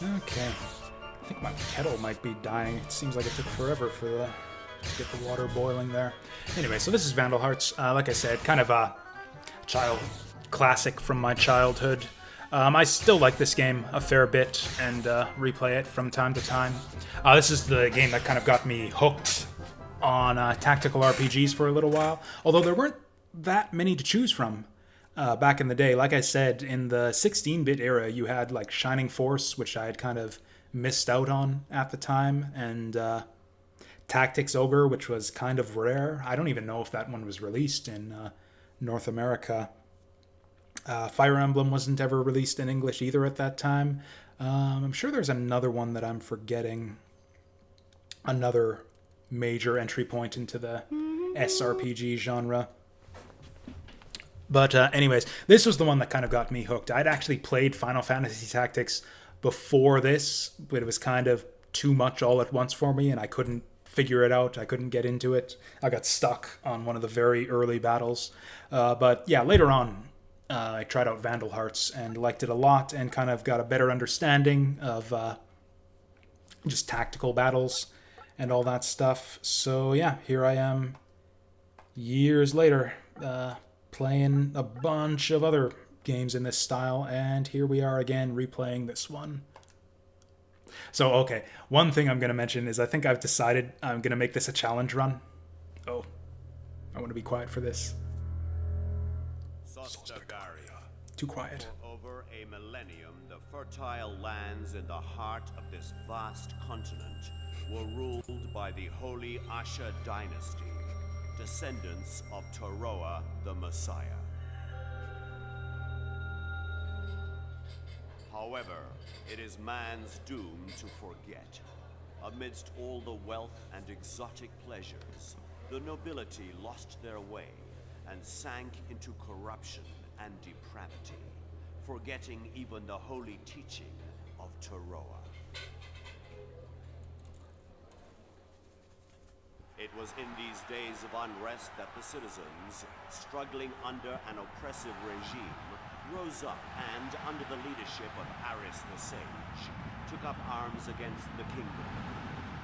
Okay. I think my kettle might be dying. It seems like it took forever for to get the water boiling there. Anyway, so this is Vandal Hearts. Like I said, kind of a child classic from my childhood. I still like this game a fair bit and replay it from time to time. This is the game that kind of got me hooked on tactical RPGs for a little while, although there weren't that many to choose from back in the day. Like I said, in the 16-bit era, you had like Shining Force, which I had kind of missed out on at the time, and Tactics Ogre, which was kind of rare. I don't even know if that one was released in North America. Fire Emblem wasn't ever released in English either at that time. I'm sure there's another one that I'm forgetting. Another major entry point into the SRPG genre. But anyways, this was the one that kind of got me hooked. I'd actually played Final Fantasy Tactics before this, but it was kind of too much all at once for me, and I couldn't figure it out. I couldn't get into it. I got stuck on one of the very early battles. But yeah, later on, I tried out Vandal Hearts and liked it a lot and kind of got a better understanding of just tactical battles and all that stuff. So yeah, here I am years later playing a bunch of other games in this style, and here we are again replaying this one. So, okay, one thing I'm going to mention is I think I've decided I'm going to make this a challenge run. Oh, I want to be quiet for this. Too quiet. For over a millennium, the fertile lands in the heart of this vast continent were ruled by the holy Asha dynasty, descendants of Toroa the Messiah. However, it is man's doom to forget. Amidst all the wealth and exotic pleasures, the nobility lost their way and sank into corruption and depravity, forgetting even the holy teaching of Toroa. It was in these days of unrest that the citizens, struggling under an oppressive regime, rose up and, under the leadership of Aris the Sage, took up arms against the kingdom.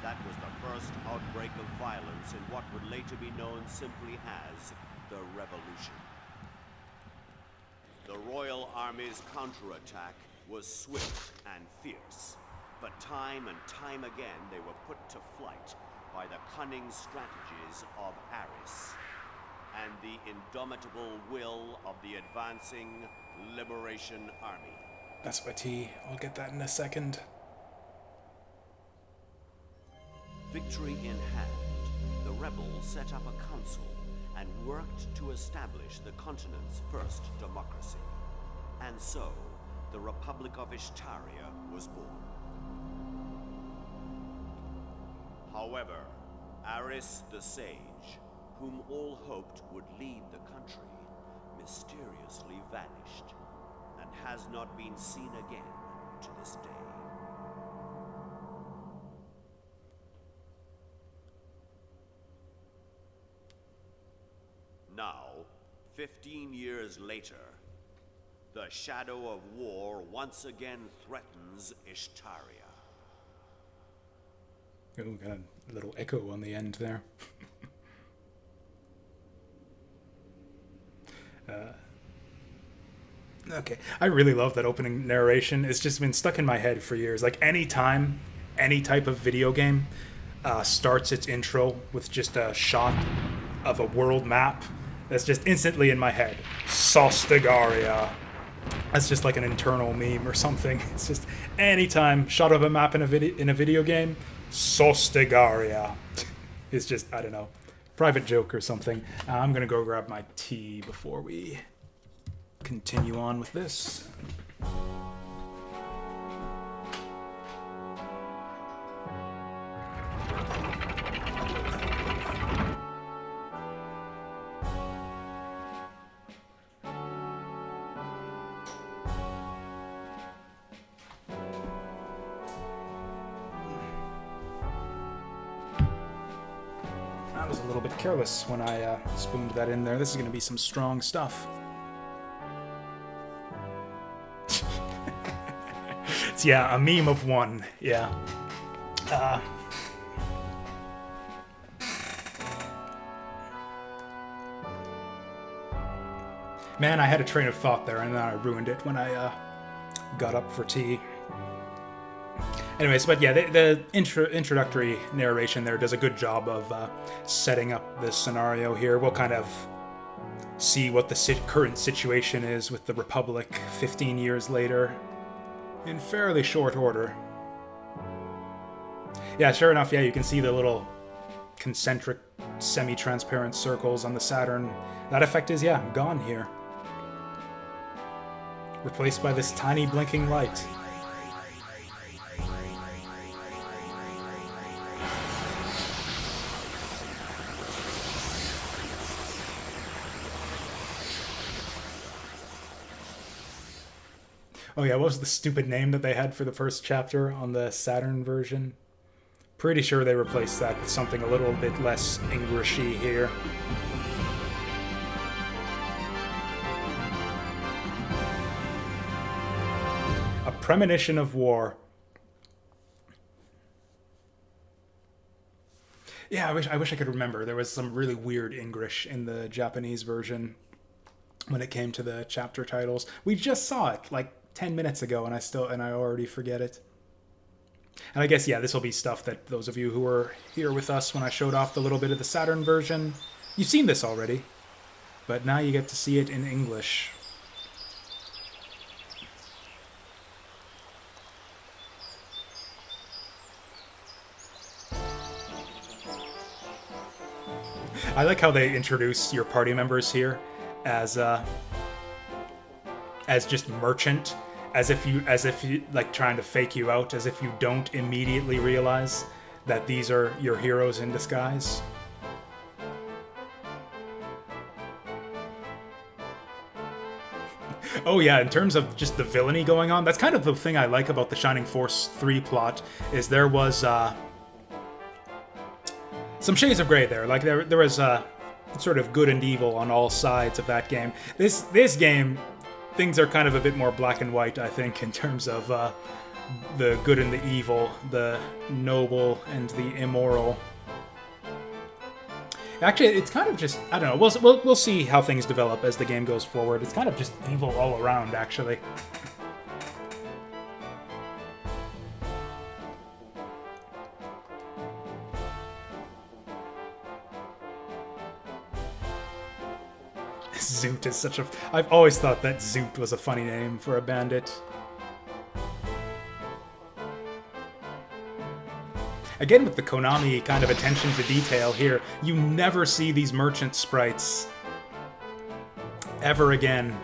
That was the first outbreak of violence in what would later be known simply as the Revolution. The royal army's counterattack was swift and fierce, but time and time again they were put to flight by the cunning strategies of Aris and the indomitable will of the advancing Liberation Army. That's my tea. I'll get that in a second. Victory in hand, the rebels set up a council and worked to establish the continent's first democracy. And so, the Republic of Ishtaria was born. However, Aris the Sage, whom all hoped would lead the country, mysteriously vanished and has not been seen again to this day. Now, 15 years later, the shadow of war once again threatens Ishtaria. Oh, got a little echo on the end there. Okay, I really love that opening narration. It's just been stuck in my head for years. Like, anytime any type of video game starts its intro with just a shot of a world map, that's just instantly in my head. Sostegaria. That's just like an internal meme or something. It's just anytime shot of a map in a video game, Sostegaria. It's just, I don't know, private joke or something. I'm gonna go grab my tea before we continue on with this. I was a little bit careless when I spooned that in there. This is going to be some strong stuff. So yeah, a meme of one. Yeah. Man, I had a train of thought there, and then I ruined it when I got up for tea. Anyways, but yeah, the introductory narration there does a good job of setting up this scenario here. We'll kind of see what the current situation is with the Republic 15 years later in fairly short order. Yeah, sure enough, yeah, you can see the little concentric, semi-transparent circles on the Saturn. That effect is, yeah, gone here. Replaced by this tiny blinking light. Oh yeah, what was the stupid name that they had for the first chapter on the Saturn version? Pretty sure they replaced that with something a little bit less Englishy here. A premonition of war. Yeah, I wish I could remember. There was some really weird English in the Japanese version when it came to the chapter titles. We just saw it like 10 minutes ago, and I already forget it. And I guess, yeah, this will be stuff that those of you who were here with us when I showed off the little bit of the Saturn version, you've seen this already, but now you get to see it in English. I like how they introduce your party members here as just merchant, as if you like trying to fake you out, as if you don't immediately realize that these are your heroes in disguise. Oh yeah, in terms of just the villainy going on, that's kind of the thing I like about the Shining Force 3 plot, is there was some shades of gray there. Like there was sort of good and evil on all sides of that game. This game, things are kind of a bit more black and white, I think, in terms of the good and the evil, the noble and the immoral. Actually, it's kind of just, I don't know, we'll see how things develop as the game goes forward. It's kind of just evil all around, actually. Zoot is such a... I've always thought that Zoot was a funny name for a bandit. Again, with the Konami kind of attention to detail here, you never see these merchant sprites ever again.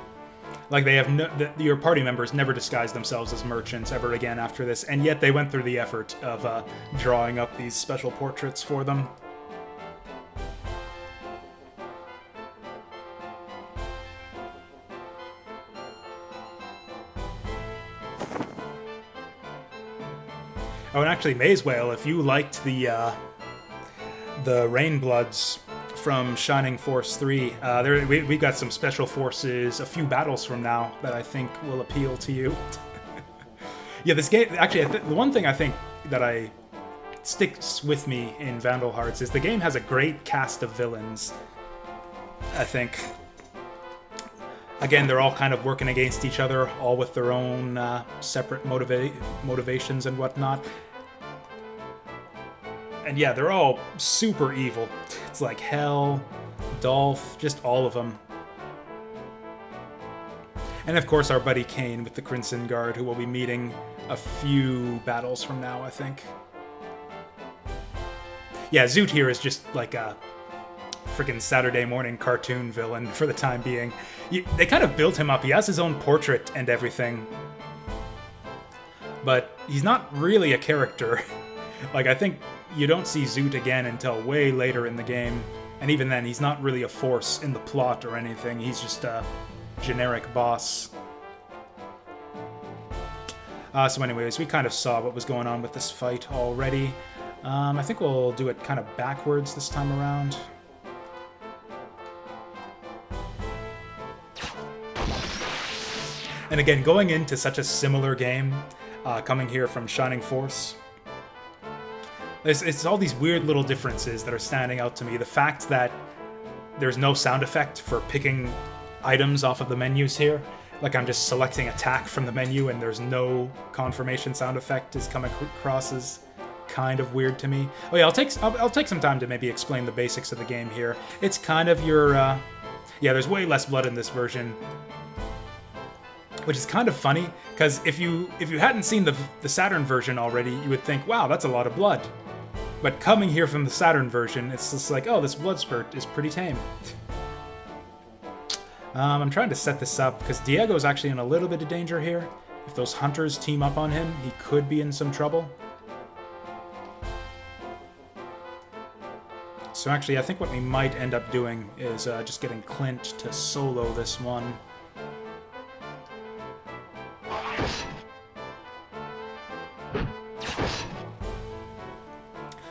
Like, they have your party members never disguise themselves as merchants ever again after this, and yet they went through the effort of drawing up these special portraits for them. Oh, and actually, Maze Whale, if you liked the Rainbloods from Shining Force 3, we've got some special forces a few battles from now that I think will appeal to you. Yeah, this game, actually, the one thing I think that sticks with me in Vandal Hearts is the game has a great cast of villains, I think. Again, they're all kind of working against each other, all with their own separate motivations and whatnot. And yeah, they're all super evil. It's like Hell, Dolph, just all of them. And of course our buddy Kane with the Crimson Guard, who we'll be meeting a few battles from now, I think. Yeah, Zoot here is just like a freaking Saturday morning cartoon villain for the time being. They kind of built him up. He has his own portrait and everything. But he's not really a character. Like, I think you don't see Zoot again until way later in the game. And even then, he's not really a force in the plot or anything. He's just a generic boss. So anyways, we kind of saw what was going on with this fight already. I think we'll do it kind of backwards this time around. And again, going into such a similar game, coming here from Shining Force. It's all these weird little differences that are standing out to me. The fact that there's no sound effect for picking items off of the menus here. Like I'm just selecting attack from the menu and there's no confirmation sound effect is coming across as kind of weird to me. Oh yeah, I'll take some time to maybe explain the basics of the game here. It's kind of your yeah, there's way less blood in this version, which is kind of funny because if you hadn't seen the Saturn version already, you would think, wow, that's a lot of blood. But coming here from the Saturn version, it's just like, oh, this blood spurt is pretty tame. I'm trying to set this up because Diego's actually in a little bit of danger here. If those hunters team up on him, he could be in some trouble. So actually, I think what we might end up doing is just getting Clint to solo this one.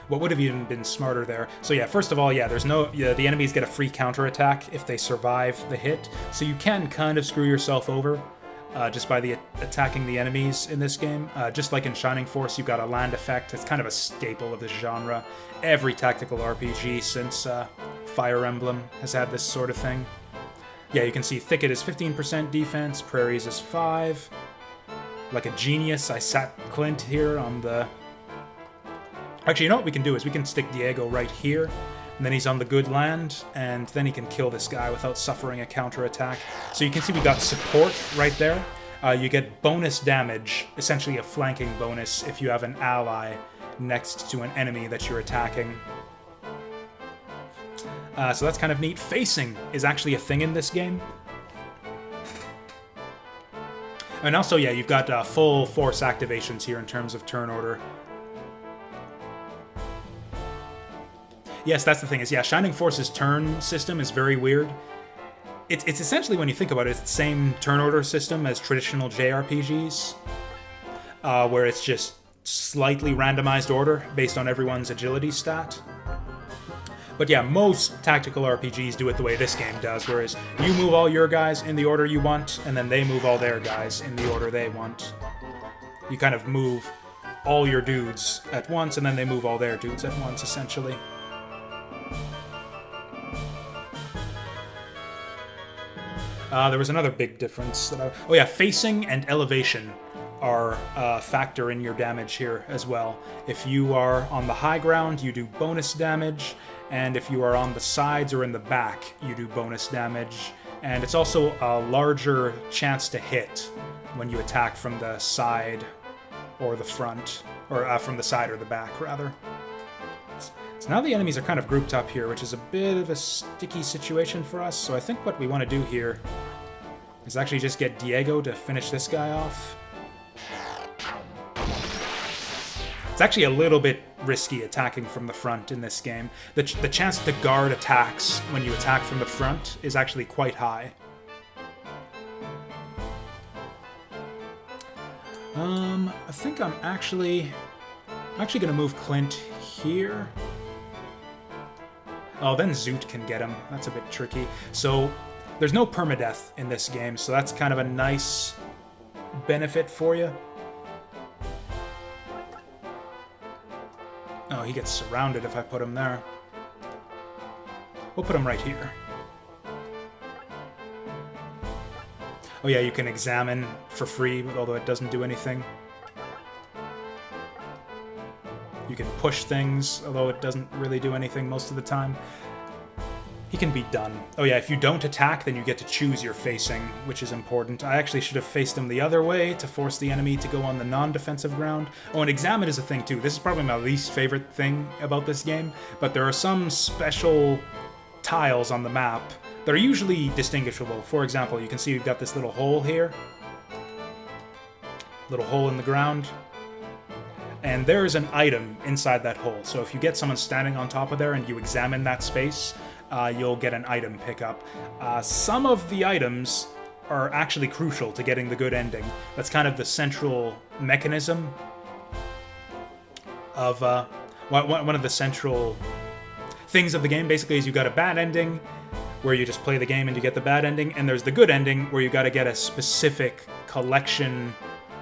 What would have even been smarter there? So yeah, first of all, yeah, the enemies get a free counterattack if they survive the hit. So you can kind of screw yourself over just by attacking the enemies in this game. Just like in Shining Force, you've got a land effect. It's kind of a staple of this genre. Every tactical RPG since Fire Emblem has had this sort of thing. Yeah, you can see Thicket is 15% defense, Prairies is 5. Like a genius, I sat Clint here on the... Actually, you know what we can do is we can stick Diego right here, and then he's on the good land, and then he can kill this guy without suffering a counterattack. So you can see we got support right there. You get bonus damage, essentially a flanking bonus, if you have an ally next to an enemy that you're attacking. So that's kind of neat. Facing is actually a thing in this game. And also, yeah, you've got full force activations here in terms of turn order. Yes, that's the thing is, yeah, Shining Force's turn system is very weird. It's essentially, when you think about it, it's the same turn order system as traditional JRPGs, where it's just slightly randomized order based on everyone's agility stat. But yeah, most tactical RPGs do it the way this game does, whereas you move all your guys in the order you want, and then they move all their guys in the order they want. You kind of move all your dudes at once, and then they move all their dudes at once, essentially. There was another big difference that oh yeah, facing and elevation are a factor in your damage here as well. If you are on the high ground, you do bonus damage, and if you are on the sides or in the back, you do bonus damage. And it's also a larger chance to hit when you attack from the side or the front, or from the side or the back, rather. So now the enemies are kind of grouped up here, which is a bit of a sticky situation for us. So I think what we want to do here is actually just get Diego to finish this guy off. It's actually a little bit risky attacking from the front in this game. The chance to guard attacks when you attack from the front is actually quite high. I think I'm actually going to move Clint here. Oh, then Zoot can get him. That's a bit tricky. So there's no permadeath in this game, so that's kind of a nice benefit for you. Oh, he gets surrounded if I put him there. We'll put him right here. Oh yeah, you can examine for free, although it doesn't do anything. You can push things, although it doesn't really do anything most of the time. He can be done. Oh yeah, if you don't attack, then you get to choose your facing, which is important. I actually should have faced him the other way to force the enemy to go on the non-defensive ground. Oh, and examine is a thing too. This is probably my least favorite thing about this game, but there are some special tiles on the map that are usually distinguishable. For example, you can see we've got this little hole here. Little hole in the ground. And there is an item inside that hole. So if you get someone standing on top of there and you examine that space, you'll get an item pickup. Some of the items are actually crucial to getting the good ending. That's kind of the central mechanism of one of the central things of the game. Basically, is you got a bad ending where you just play the game and you get the bad ending, and there's the good ending where you got to get a specific collection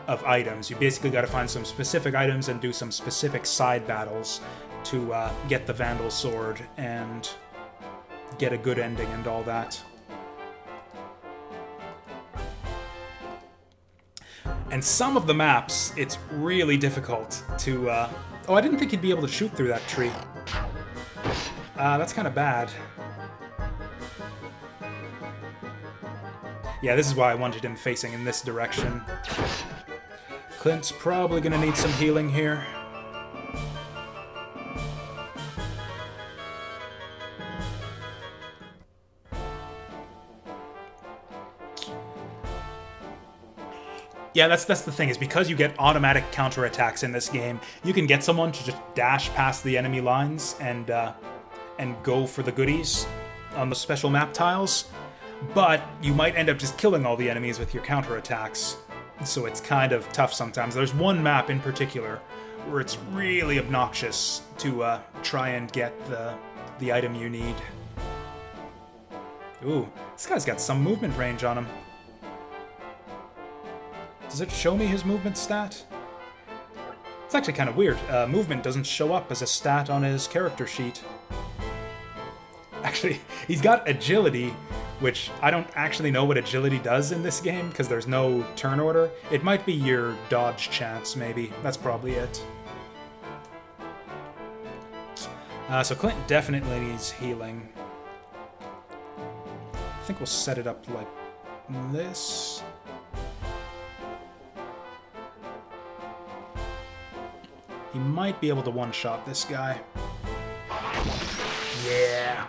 of items. You basically got to find some specific items and do some specific side battles to get the Vandal Sword and get a good ending and all that. And some of the maps, it's really difficult to... Oh, I didn't think he'd be able to shoot through that tree. That's kind of bad. Yeah, this is why I wanted him facing in this direction. Clint's probably gonna need some healing here. Yeah, that's the thing, is because you get automatic counterattacks in this game, you can get someone to just dash past the enemy lines and go for the goodies on the special map tiles, but you might end up just killing all the enemies with your counterattacks, so it's kind of tough sometimes. There's one map in particular where it's really obnoxious to try and get the item you need. Ooh, this guy's got some movement range on him. Does it show me his movement stat? It's actually kind of weird. Movement doesn't show up as a stat on his character sheet. Actually, he's got agility, which I don't actually know what agility does in this game, because there's no turn order. It might be your dodge chance, maybe. That's probably it. So Clint definitely needs healing. I think we'll set it up like this. He might be able to one-shot this guy. Yeah!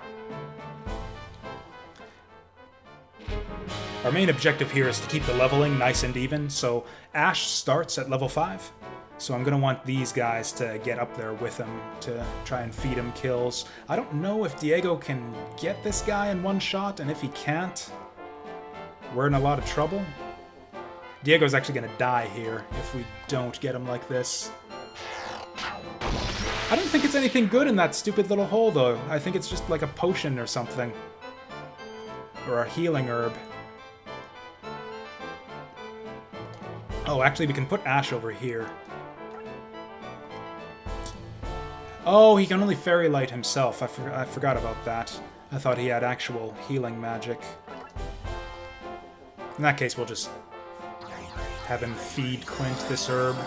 Our main objective here is to keep the leveling nice and even, so Ash starts at level 5. So I'm going to want these guys to get up there with him to try and feed him kills. I don't know if Diego can get this guy in one shot, and if he can't, we're in a lot of trouble. Diego's actually going to die here if we don't get him like this. I don't think it's anything good in that stupid little hole, though. I think it's just like a potion or something. Or a healing herb. Oh, actually, we can put Ash over here. Oh, he can only fairy light himself. I forgot about that. I thought he had actual healing magic. In that case, we'll just have him feed Clint this herb.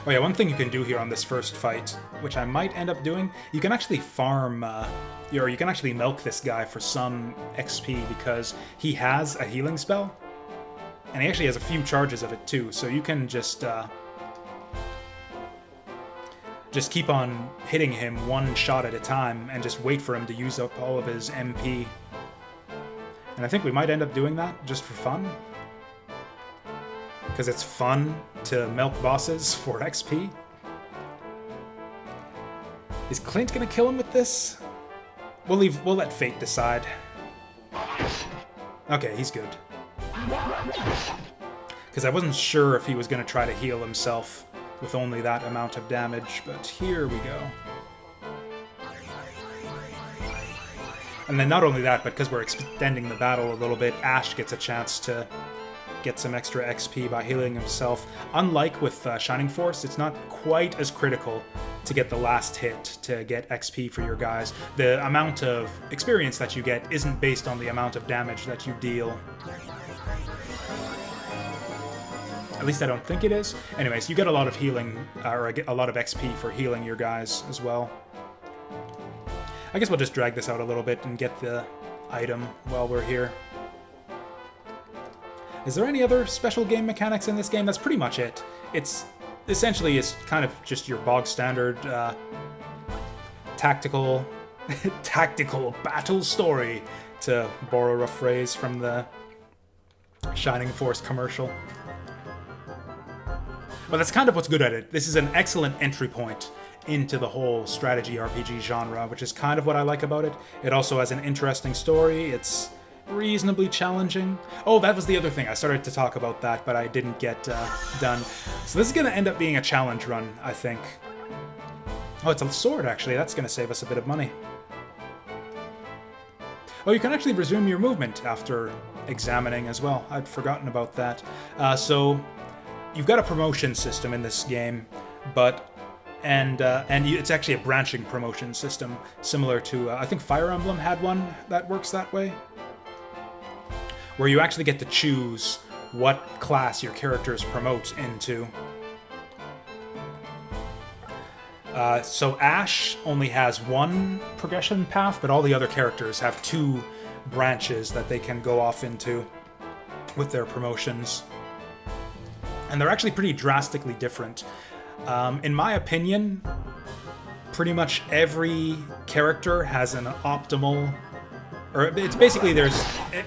Oh yeah, one thing you can do here on this first fight, which I might end up doing, you can actually farm, or you can actually milk this guy for some XP because he has a healing spell, and he actually has a few charges of it too, so you can just keep on hitting him one shot at a time and just wait for him to use up all of his MP. And I think we might end up doing that just for fun. Because it's fun to milk bosses for XP. Is Clint gonna kill him with this? We'll let fate decide. Okay, he's good. Because I wasn't sure if he was gonna try to heal himself with only that amount of damage, but here we go. And then not only that, but because we're extending the battle a little bit, Ash gets a chance to get some extra XP by healing himself. Unlike with Shining Force, it's not quite as critical to get the last hit to get XP for your guys. The amount of experience that you get isn't based on the amount of damage that you deal. At least I don't think it is. Anyways, you get a lot of healing, or a lot of XP for healing your guys as well. I guess we'll just drag this out a little bit and get the item while we're here. Is there any other special game mechanics in this game? That's pretty much it. It's essentially kind of just your bog standard tactical battle story, to borrow a phrase from the Shining Force commercial. But that's kind of what's good at it. This is an excellent entry point into the whole strategy RPG genre, which is kind of what I like about it. It also has an interesting story. It's reasonably challenging. Oh, that was the other thing. I started to talk about that, but I didn't get done. So this is going to end up being a challenge run, I think. Oh, it's a sword, actually. That's going to save us a bit of money. Oh, you can actually resume your movement after examining as well. I'd forgotten about that. So you've got a promotion system in this game, but it's actually a branching promotion system, similar to I think Fire Emblem had one that works that way, where you actually get to choose what class your characters promote into. So Ash only has one progression path, but all the other characters have two branches that they can go off into with their promotions. And they're actually pretty drastically different. In my opinion, pretty much every character has an optimal... Or it's basically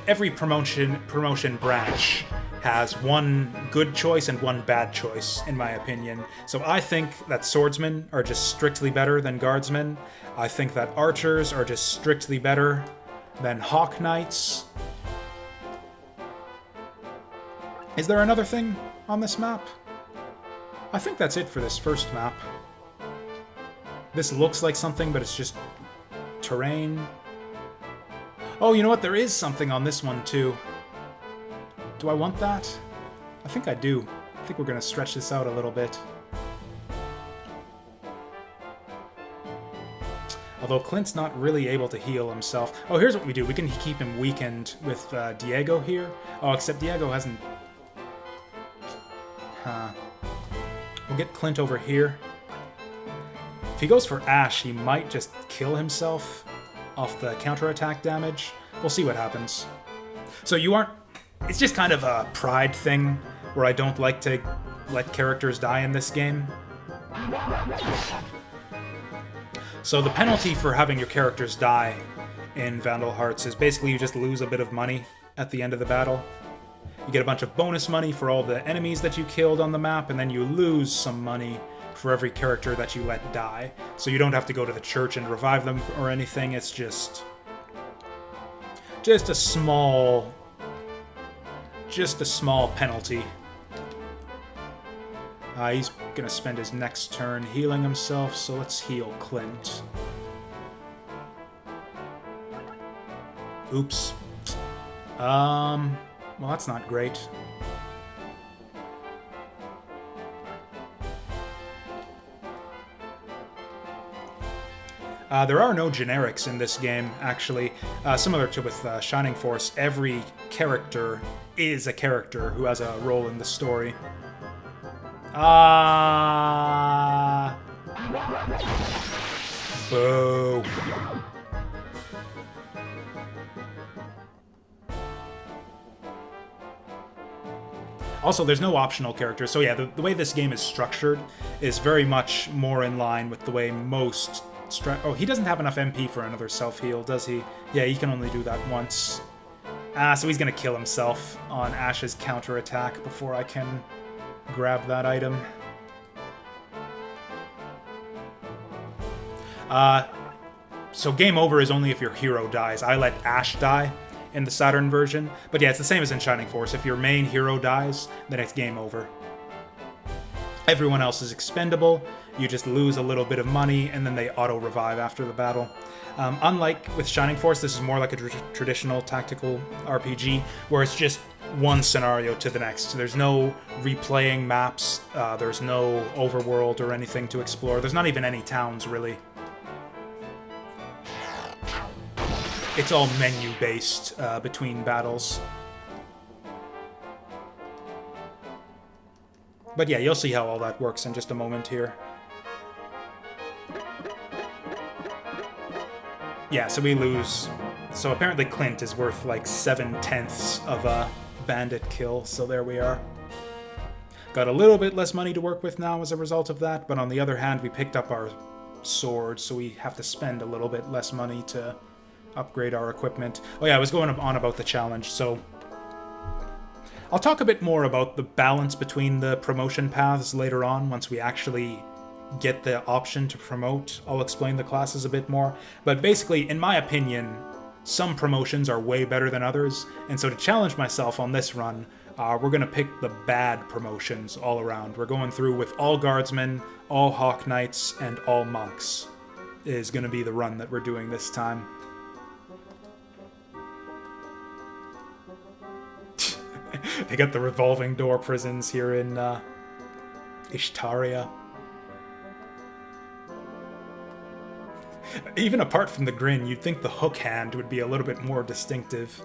every promotion branch has one good choice and one bad choice, in my opinion. So I think that swordsmen are just strictly better than guardsmen. I think that archers are just strictly better than hawk knights. Is there another thing on this map? I think that's it for this first map. This looks like something, but it's just terrain. Oh, you know what? There is something on this one, too. Do I want that? I think I do. I think we're going to stretch this out a little bit. Although Clint's not really able to heal himself. Oh, here's what we do. We can keep him weakened with Diego here. Oh, except Diego hasn't... Huh. We'll get Clint over here. If he goes for Ash, he might just kill himself off the counterattack damage. We'll see what happens. So you aren't... It's just kind of a pride thing where I don't like to let characters die in this game. So the penalty for having your characters die in Vandal Hearts is basically you just lose a bit of money at the end of the battle. You get a bunch of bonus money for all the enemies that you killed on the map, and then you lose some money for every character that you let die. So you don't have to go to the church and revive them or anything, it's just a small penalty. He's gonna spend his next turn healing himself, so let's heal Clint. Oops. Well, that's not great. There are no generics in this game, actually. Similar to with Shining Force, every character is a character who has a role in the story. Boo. Also, there's no optional characters, so yeah, the way this game is structured is very much more in line with the way most... Oh, he doesn't have enough MP for another self-heal, does he? Yeah, he can only do that once. So he's gonna kill himself on Ash's counterattack before I can grab that item. So game over is only if your hero dies. I let Ash die in the Saturn version, but yeah, it's the same as in Shining Force. If your main hero dies, then it's game over. Everyone else is expendable, you just lose a little bit of money, and then they auto-revive after the battle. Unlike with Shining Force, this is more like a traditional tactical RPG, where it's just one scenario to the next. There's no replaying maps, there's no overworld or anything to explore. There's not even any towns, really. It's all menu-based between battles. But yeah, you'll see how all that works in just a moment here. Yeah, so we lose. So apparently Clint is worth like 7/10 of a bandit kill, so there we are. Got a little bit less money to work with now as a result of that, but on the other hand, we picked up our sword, so we have to spend a little bit less money to upgrade our equipment. Oh yeah, I was going on about the challenge, so... I'll talk a bit more about the balance between the promotion paths later on, once we actually get the option to promote. I'll explain the classes a bit more. But basically, in my opinion, some promotions are way better than others, and so to challenge myself on this run, we're going to pick the bad promotions all around. We're going through with all guardsmen, all hawk knights, and all monks is going to be the run that we're doing this time. They got the revolving door prisons here in Ishtaria. Even apart from the grin, you'd think the hook hand would be a little bit more distinctive.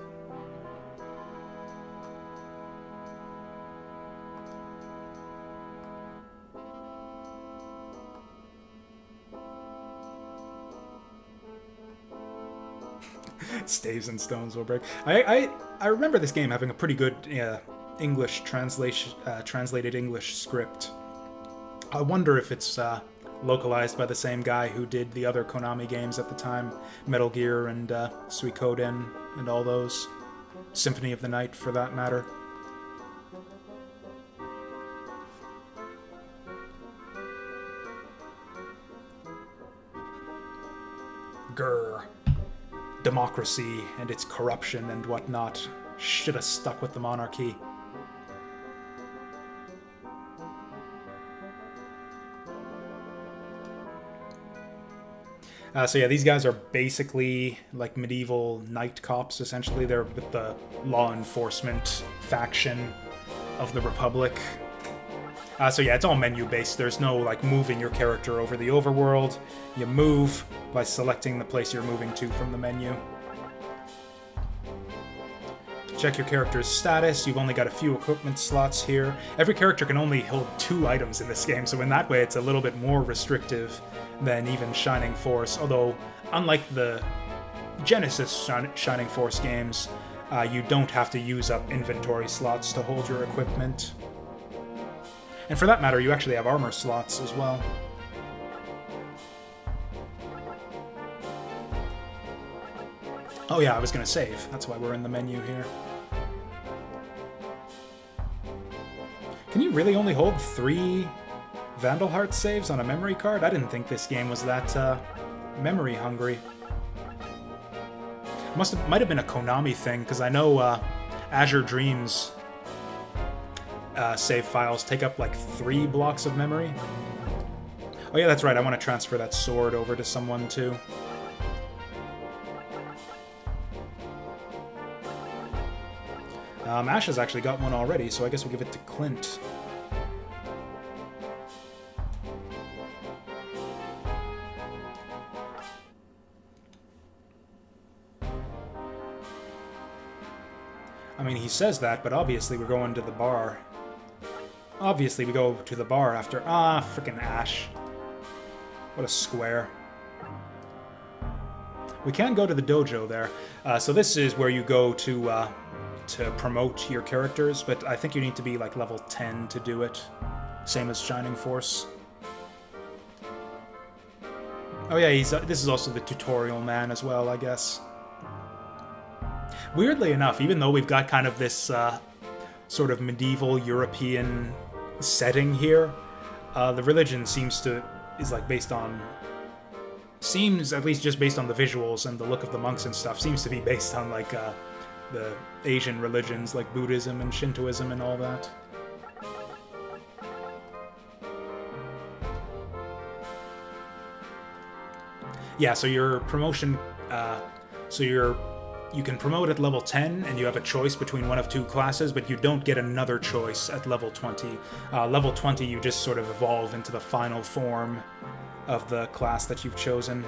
Staves and stones will break. I remember this game having a pretty good English translated English script. I wonder if it's localized by the same guy who did the other Konami games at the time, Metal Gear and Suikoden and all those. Symphony of the Night, for that matter. Grr. Democracy and its corruption and whatnot. Should have stuck with the monarchy. So yeah, these guys are basically like medieval knight cops, essentially. They're with the law enforcement faction of the Republic. So yeah, it's all menu-based. There's no like moving your character over the overworld. You move by selecting the place you're moving to from the menu. Check your character's status. You've only got a few equipment slots here. Every character can only hold 2 items in this game, so in that way it's a little bit more restrictive than even Shining Force. Although, unlike the Genesis Shining Force games, you don't have to use up inventory slots to hold your equipment. And for that matter, you actually have armor slots as well. Oh yeah, I was gonna save. That's why we're in the menu here. Can you really only hold 3 Vandal Hearts saves on a memory card? I didn't think this game was that memory hungry. Might have been a Konami thing, because I know Azure Dreams save files take up like 3 blocks of memory. Oh yeah, that's right, I want to transfer that sword over to someone too. Ash has actually got one already, so I guess we'll give it to Clint. I mean, he says that, but obviously we're going to the bar. Obviously we go to the bar after... Ah, frickin' Ash. What a square. We can go to the dojo there. So this is where you go to promote your characters, but I think you need to be like level 10 to do it. Same as Shining Force. Oh yeah, this is also the tutorial man as well, I guess. Weirdly enough, even though we've got kind of this sort of medieval European setting here, the religion is like based on... Seems, at least just based on the visuals and the look of the monks and stuff, seems to be based on like the Asian religions like Buddhism and Shintoism and all that. Yeah, so your promotion, you can promote at level 10, and you have a choice between one of 2 classes, but you don't get another choice at level 20. Level 20, you just sort of evolve into the final form of the class that you've chosen.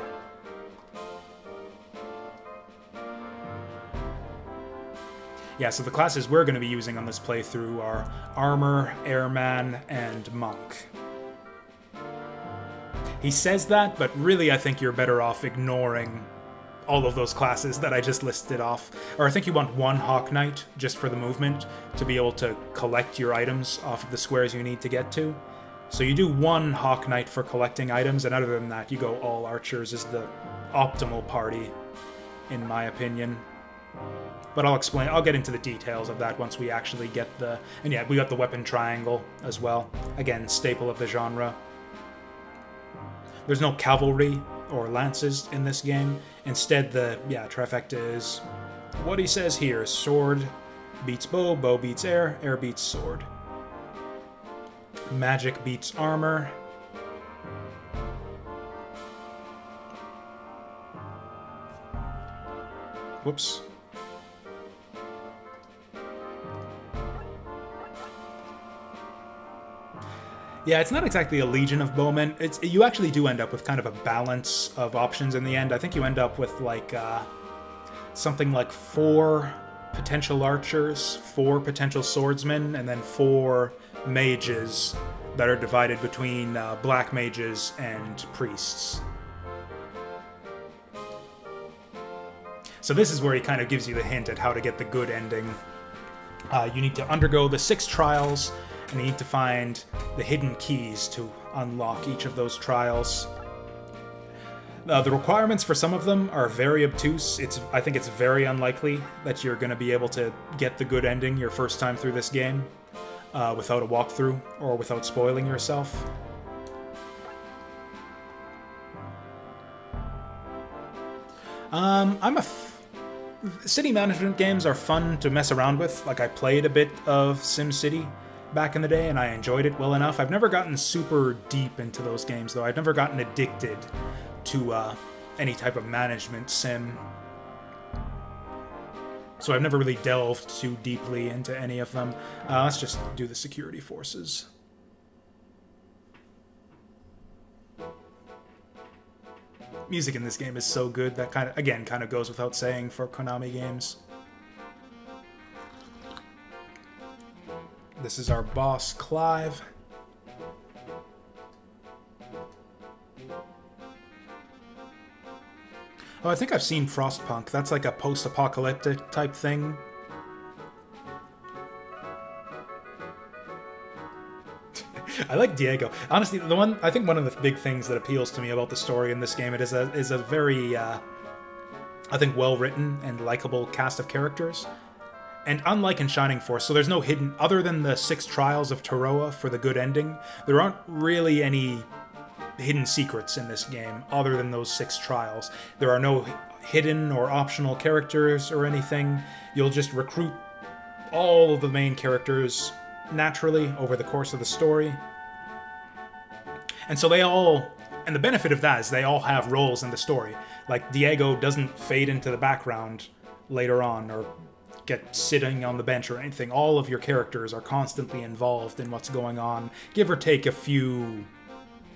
Yeah, so the classes we're going to be using on this playthrough are Armor, Airman, and Monk. He says that, but really I think you're better off ignoring all of those classes that I just listed off. Or I think you want 1 Hawk Knight, just for the movement, to be able to collect your items off of the squares you need to get to. So you do 1 Hawk Knight for collecting items, and other than that, you go all archers is the optimal party, in my opinion. But I'll get into the details of that once we actually get the... And yeah, we got the weapon triangle as well. Again, staple of the genre. There's no cavalry or lances in this game. Instead, the trifecta is what he says here: sword beats bow, bow beats air, air beats sword. Magic beats armor. Whoops. Yeah, it's not exactly a legion of bowmen. You actually do end up with kind of a balance of options in the end. I think you end up with like something like 4 potential archers, 4 potential swordsmen, and then 4 mages that are divided between black mages and priests. So this is where he kind of gives you the hint at how to get the good ending. You need to undergo the 6 trials, and you need to find the hidden keys to unlock each of those trials. The requirements for some of them are very obtuse. I think it's very unlikely that you're going to be able to get the good ending your first time through this game without a walkthrough or without spoiling yourself. City management games are fun to mess around with. Like, I played a bit of SimCity back in the day, and I enjoyed it well enough. I've never gotten super deep into those games, though. I've never gotten addicted to any type of management sim. So I've never really delved too deeply into any of them. Let's just do the security forces. Music in this game is so good. That kind of goes without saying for Konami games. This is our boss, Clive. Oh, I think I've seen Frostpunk. That's like a post-apocalyptic type thing. I like Diego. Honestly, I think one of the big things that appeals to me about the story in this game, it is a very, I think, well-written and likable cast of characters. And unlike in Shining Force, so there's no hidden, other than the 6 trials of Taroa for the good ending, there aren't really any hidden secrets in this game, other than those 6 trials. There are no hidden or optional characters or anything. You'll just recruit all of the main characters naturally over the course of the story. And so and the benefit of that is they all have roles in the story. Like, Diego doesn't fade into the background later on, or get sitting on the bench or anything. All of your characters are constantly involved in what's going on, give or take a few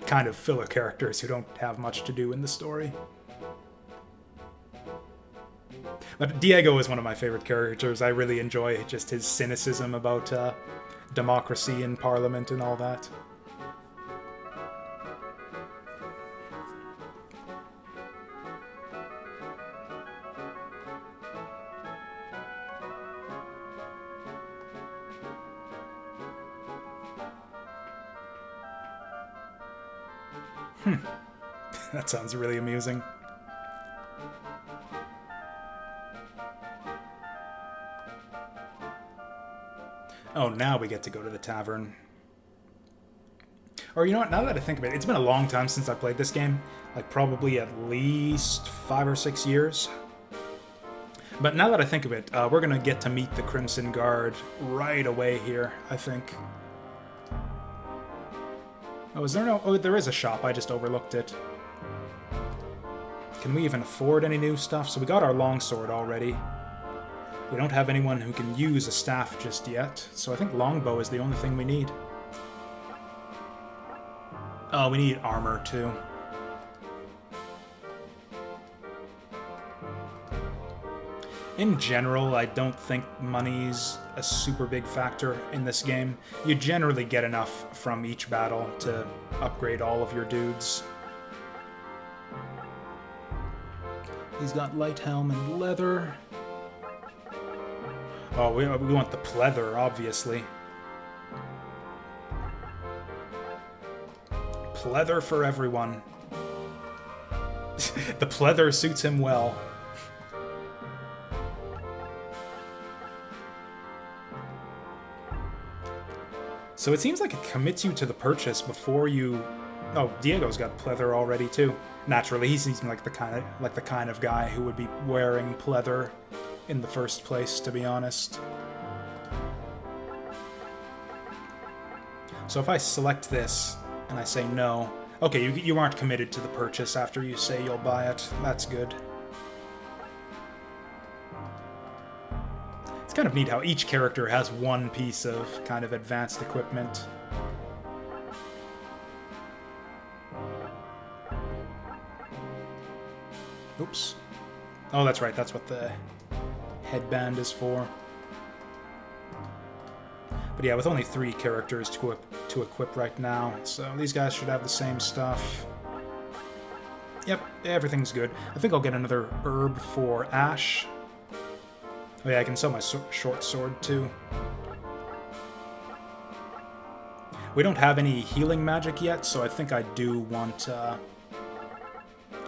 kind of filler characters who don't have much to do in the story. But Diego is one of my favorite characters. I really enjoy just his cynicism about democracy and parliament and all that. That sounds really amusing. Oh, now we get to go to the tavern. Or you know what, now that I think of it, it's been a long time since I played this game. Like, probably at least 5 or 6 years. But now that I think of it, we're gonna get to meet the Crimson Guard right away here, I think. Oh, is there no... Oh, there is a shop. I just overlooked it. Can we even afford any new stuff? So we got our longsword already. We don't have anyone who can use a staff just yet, so I think longbow is the only thing we need. Oh, we need armor, too. In general, I don't think money's a super big factor in this game. You generally get enough from each battle to upgrade all of your dudes. He's got light helm and leather. Oh, we want the pleather, obviously. Pleather for everyone. The pleather suits him well. So it seems like it commits you to the purchase before you... Oh, Diego's got pleather already, too. Naturally, he seems like the kind of guy who would be wearing pleather in the first place, to be honest. So if I select this and I say no, okay, you aren't committed to the purchase after you say you'll buy it. That's good. It's kind of neat how each character has one piece of kind of advanced equipment. Oops. Oh, that's right. That's what the headband is for. But yeah, with only 3 characters to equip right now, so these guys should have the same stuff. Yep, everything's good. I think I'll get another herb for Ash. Oh yeah, I can sell my short sword too. We don't have any healing magic yet, so I think I do want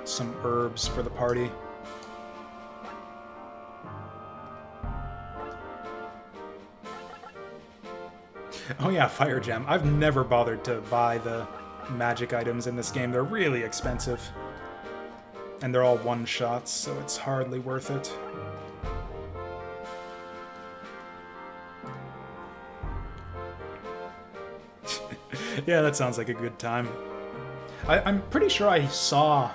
some herbs for the party. Oh yeah, Fire Gem. I've never bothered to buy the magic items in this game. They're really expensive. And they're all one-shots, so it's hardly worth it. Yeah, that sounds like a good time. I'm pretty sure I saw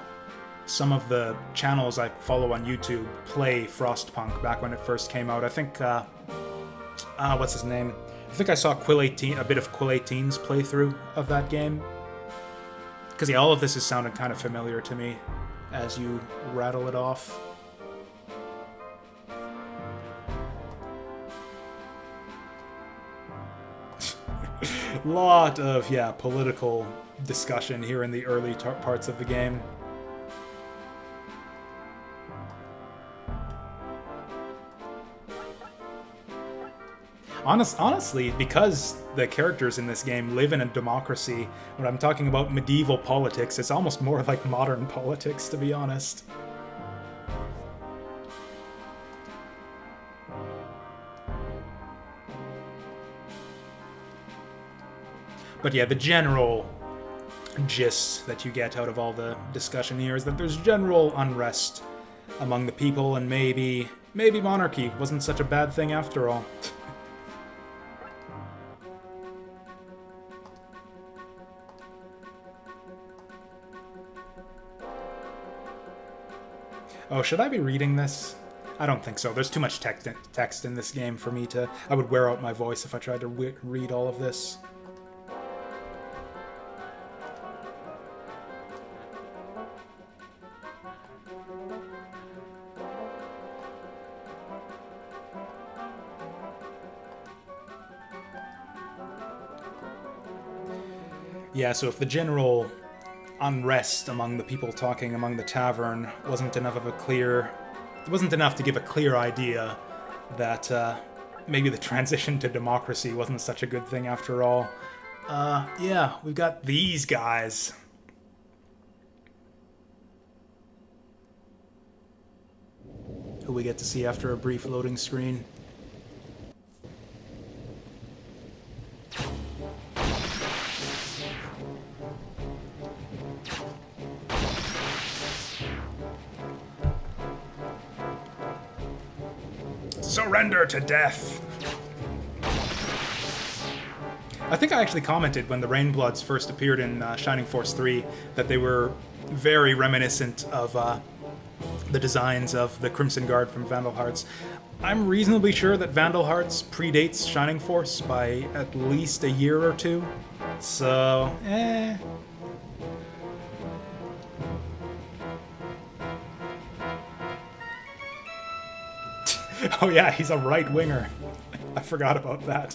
some of the channels I follow on YouTube play Frostpunk back when it first came out. I think, what's his name? I think I saw a bit of Quill18's playthrough of that game. Because, yeah, all of this is sounding kind of familiar to me as you rattle it off. Lot of, yeah, political discussion here in the early parts of the game. Honestly, because the characters in this game live in a democracy, when I'm talking about medieval politics, it's almost more like modern politics, to be honest. But yeah, the general gist that you get out of all the discussion here is that there's general unrest among the people, and maybe monarchy wasn't such a bad thing after all. Oh, should I be reading this? I don't think so. There's too much text in this game for me to... I would wear out my voice if I tried to read all of this. Yeah, so if the general unrest among the people talking among the tavern wasn't enough to give a clear idea that maybe the transition to democracy wasn't such a good thing after all. Yeah, we've got these guys. Who we get to see after a brief loading screen. Surrender to death! I think I actually commented when the Rainbloods first appeared in Shining Force 3 that they were very reminiscent of the designs of the Crimson Guard from Vandal Hearts. I'm reasonably sure that Vandal Hearts predates Shining Force by at least a year or two, so, Oh yeah, he's a right-winger. I forgot about that.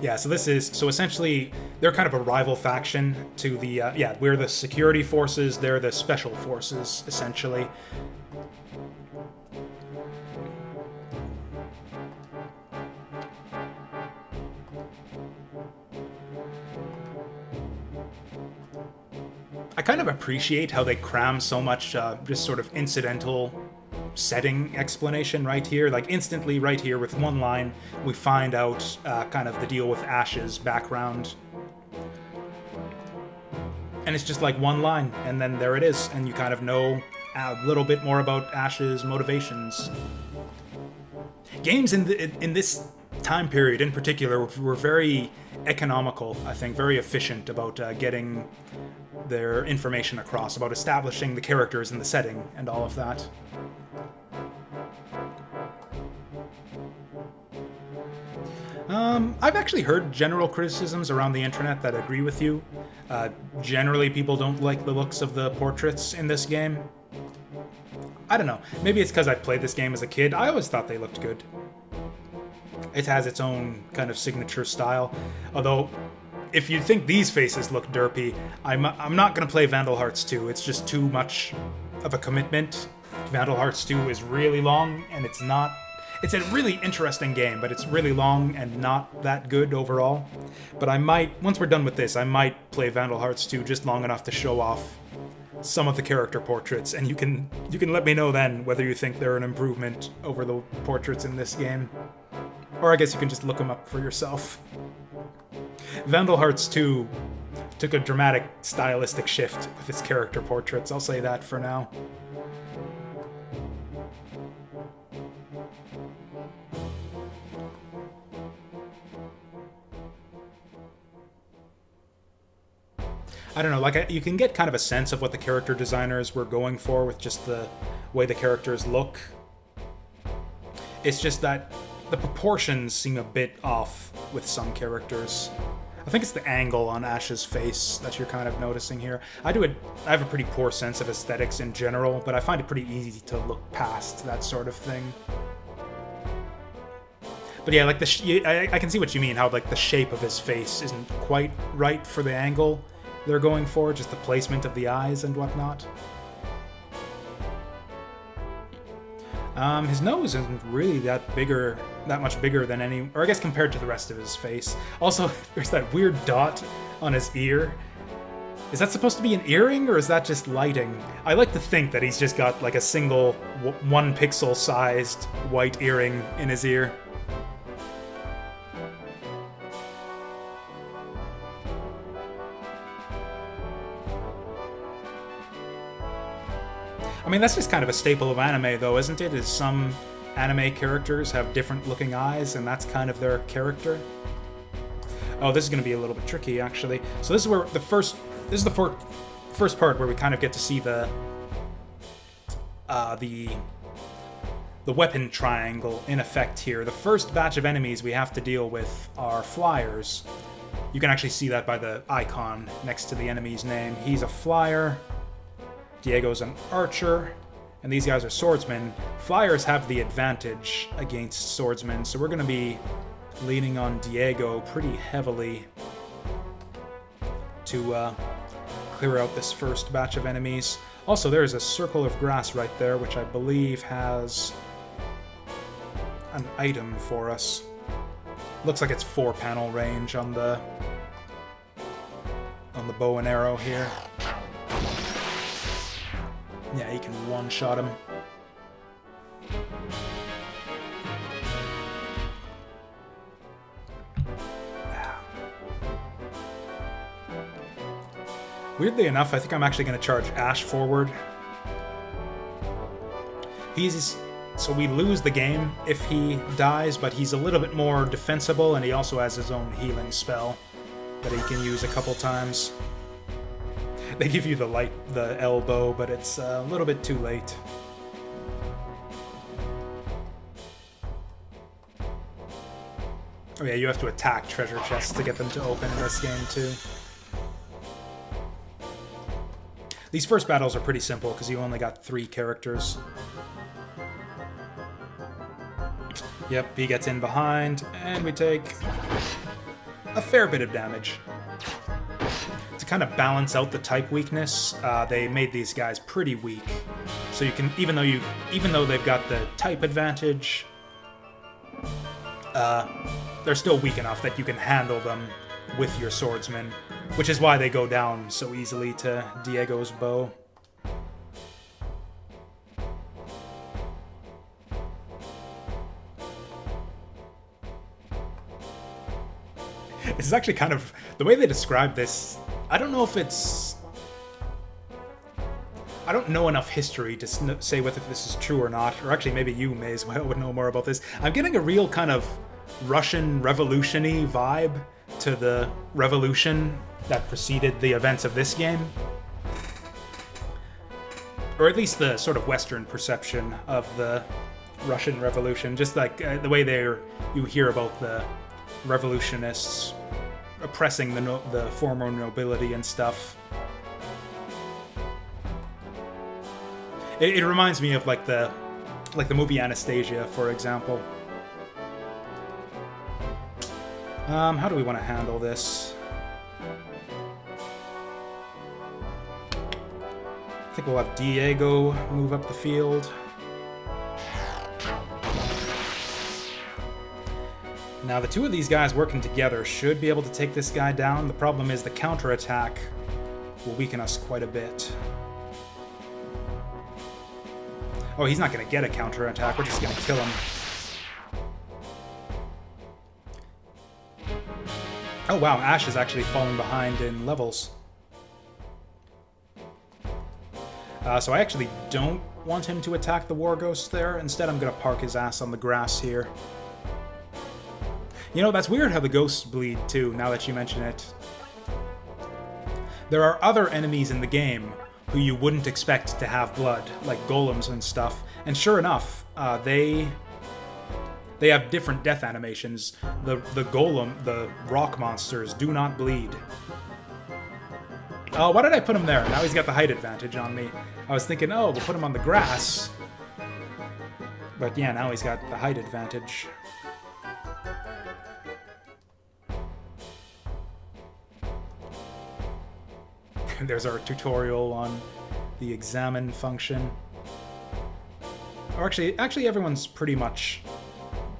Yeah, so essentially, they're kind of a rival faction to the, yeah, we're the security forces, they're the special forces, essentially. I kind of appreciate how they cram so much just sort of incidental setting explanation right here. Like, instantly right here with one line, we find out kind of the deal with Ash's background. And it's just like one line, and then there it is, and you kind of know a little bit more about Ash's motivations. Games in this time period in particular were very economical, I think, very efficient about getting their information across, about establishing the characters and the setting and all of that. I've actually heard general criticisms around the internet that agree with you. Generally, people don't like the looks of the portraits in this game. I don't know. Maybe it's because I played this game as a kid. I always thought they looked good. It has its own kind of signature style. Although, if you think these faces look derpy, I'm not going to play Vandal Hearts 2. It's just too much of a commitment. Vandal Hearts 2 is really long, and it's not... It's a really interesting game, but it's really long and not that good overall. But I might, once we're done with this, I might play Vandal Hearts 2 just long enough to show off some of the character portraits, and you can let me know then whether you think they're an improvement over the portraits in this game. Or I guess you can just look them up for yourself. Vandal Hearts 2 took a dramatic stylistic shift with its character portraits, I'll say that for now. I don't know, like, you can get kind of a sense of what the character designers were going for with just the way the characters look. It's just that the proportions seem a bit off with some characters. I think it's the angle on Ash's face that you're kind of noticing here. I have a pretty poor sense of aesthetics in general, but I find it pretty easy to look past that sort of thing. But yeah, like I can see what you mean, how like the shape of his face isn't quite right for the angle they're going for, just the placement of the eyes and whatnot. His nose isn't really that much bigger than any, or I guess compared to the rest of his face. Also, there's that weird dot on his ear. Is that supposed to be an earring, or is that just lighting? I like to think that he's just got like a single 1 pixel sized white earring in his ear. I mean, that's just kind of a staple of anime, though, isn't it? Is some anime characters have different looking eyes, and that's kind of their character. Oh, this is going to be a little bit tricky, actually. So this is where the first part where we kind of get to see the weapon triangle in effect here. The first batch of enemies we have to deal with are flyers. You can actually see that by the icon next to the enemy's name. He's a flyer. Diego's an archer, and these guys are swordsmen. Flyers have the advantage against swordsmen, so we're going to be leaning on Diego pretty heavily to clear out this first batch of enemies. Also, there's a circle of grass right there, which I believe has an item for us. Looks like it's 4-panel range on the bow and arrow here. Yeah, you can one-shot him. Weirdly enough, I think I'm actually going to charge Ash forward. So we lose the game if he dies, but he's a little bit more defensible, and he also has his own healing spell that he can use a couple times. They give you the elbow, but it's a little bit too late. Oh yeah, you have to attack treasure chests to get them to open in this game too. These first battles are pretty simple because you only got 3 characters. Yep, he gets in behind, and we take a fair bit of damage. To kind of balance out the type weakness, they made these guys pretty weak. So you can, even though they've got the type advantage, they're still weak enough that you can handle them with your swordsman, which is why they go down so easily to Diego's bow. This is actually kind of... The way they describe this, I don't know if it's... I don't know enough history to say whether this is true or not, or actually maybe you may as well would know more about this. I'm getting a real kind of Russian revolution-y vibe to the revolution that preceded the events of this game. Or at least the sort of Western perception of the Russian Revolution. Just like the way you hear about the revolutionists oppressing the former nobility and stuff. It reminds me of like the movie Anastasia, for example. How do we want to handle this? I think we'll have Diego move up the field. Now, the two of these guys working together should be able to take this guy down. The problem is the counterattack will weaken us quite a bit. Oh, he's not going to get a counterattack. We're just going to kill him. Oh, wow. Ash is actually falling behind in levels. So I actually don't want him to attack the War Ghost there. Instead, I'm going to park his ass on the grass here. You know, that's weird how the ghosts bleed, too, now that you mention it. There are other enemies in the game who you wouldn't expect to have blood, like golems and stuff. And sure enough, they have different death animations. The golem, the rock monsters, do not bleed. Oh, why did I put him there? Now he's got the height advantage on me. I was thinking, oh, we'll put him on the grass. But yeah, now he's got the height advantage. There's our tutorial on the examine function. Or actually everyone's pretty much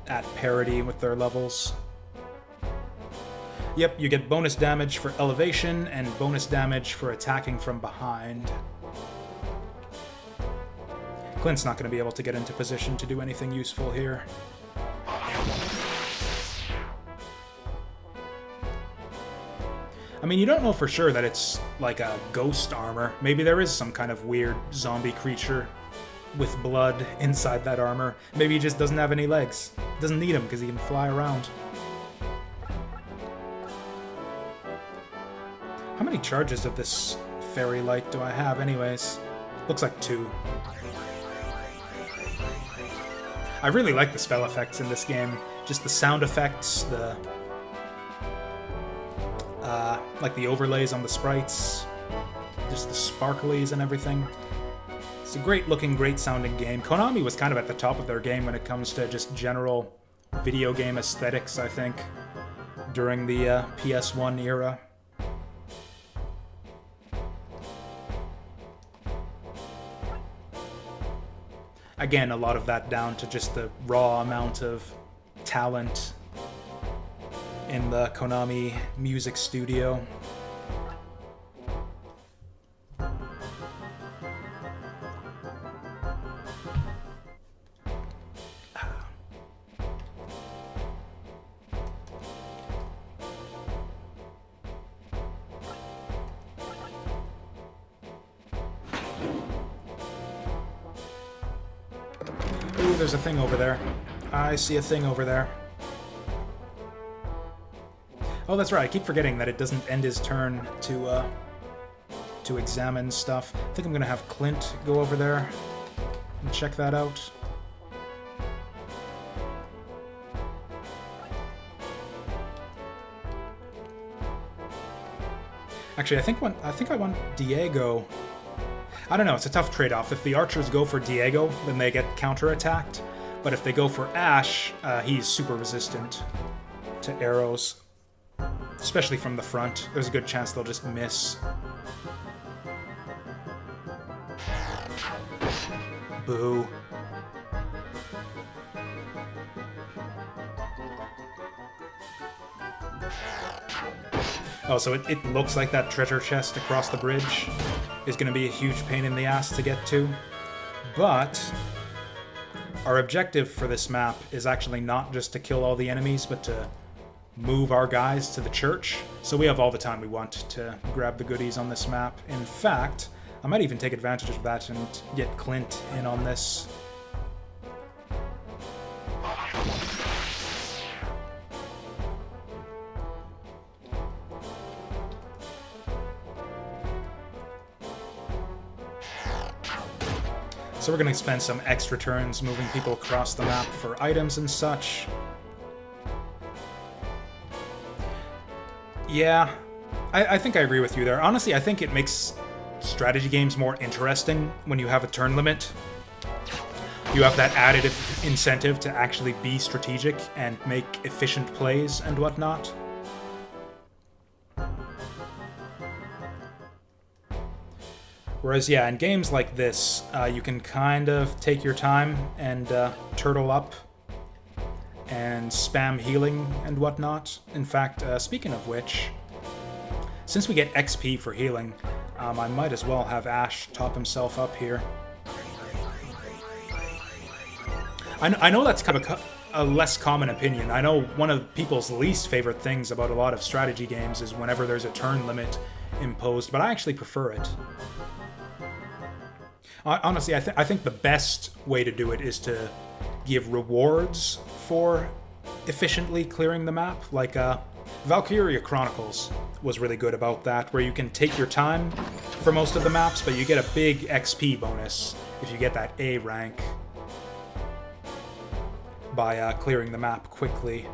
at parity with their levels. Yep, you get bonus damage for elevation and bonus damage for attacking from behind. Clint's not going to be able to get into position to do anything useful here. I mean, you don't know for sure that it's like a ghost armor. Maybe there is some kind of weird zombie creature with blood inside that armor. Maybe he just doesn't have any legs. Doesn't need them because he can fly around. How many charges of this fairy light do I have anyways? Looks like 2. I really like the spell effects in this game. Just the sound effects, the... like the overlays on the sprites, just the sparklies and everything. It's a great looking, great sounding game. Konami was kind of at the top of their game when it comes to just general video game aesthetics, I think, during the PS1 era. Again, a lot of that down to just the raw amount of talent in the Konami music studio. Ooh, there's a thing over there. I see a thing over there. Oh, that's right. I keep forgetting that it doesn't end his turn to examine stuff. I think I'm gonna have Clint go over there and check that out. Actually, I think I want Diego. I don't know. It's a tough trade-off. If the archers go for Diego, then they get counter-attacked. But if they go for Ash, he's super resistant to arrows. Especially from the front. There's a good chance they'll just miss. Boo. Oh, so it looks like that treasure chest across the bridge is going to be a huge pain in the ass to get to. But our objective for this map is actually not just to kill all the enemies, but to move our guys to the church. So we have all the time we want to grab the goodies on this map. In fact, I might even take advantage of that and get Clint in on this. So we're going to spend some extra turns moving people across the map for items and such. Yeah, I think I agree with you there. Honestly, I think it makes strategy games more interesting when you have a turn limit. You have that added incentive to actually be strategic and make efficient plays and whatnot. Whereas, yeah, in games like this, you can kind of take your time and turtle up and spam healing and whatnot. In fact, speaking of which, since we get XP for healing, I might as well have Ash top himself up here. I know that's kind of a less common opinion. I know one of people's least favorite things about a lot of strategy games is whenever there's a turn limit imposed, but I actually prefer it. Honestly, I think the best way to do it is to give rewards for efficiently clearing the map. Like, Valkyria Chronicles was really good about that, where you can take your time for most of the maps, but you get a big XP bonus if you get that A rank by clearing the map quickly.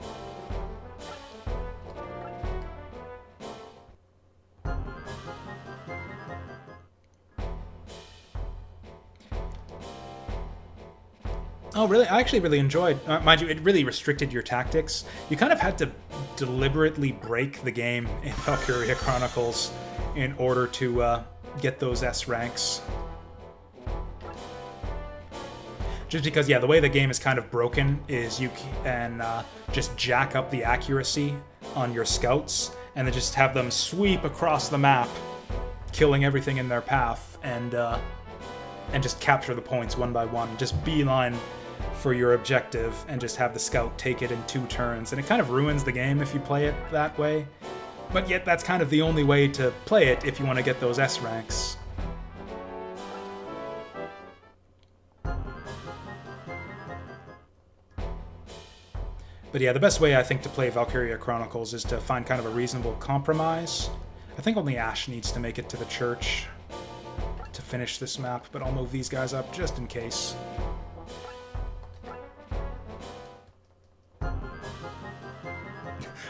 Oh, really? I actually really enjoyed... mind you, it really restricted your tactics. You kind of had to deliberately break the game in Valkyria Chronicles in order to get those S ranks. Just because, yeah, the way the game is kind of broken is you can just jack up the accuracy on your scouts and then just have them sweep across the map, killing everything in their path, and just capture the points one by one. Just beeline for your objective and just have the scout take it in 2 turns. And it kind of ruins the game if you play it that way. But yet that's kind of the only way to play it if you want to get those S ranks. But yeah, the best way I think to play Valkyria Chronicles is to find kind of a reasonable compromise. I think only Ash needs to make it to the church to finish this map, but I'll move these guys up just in case.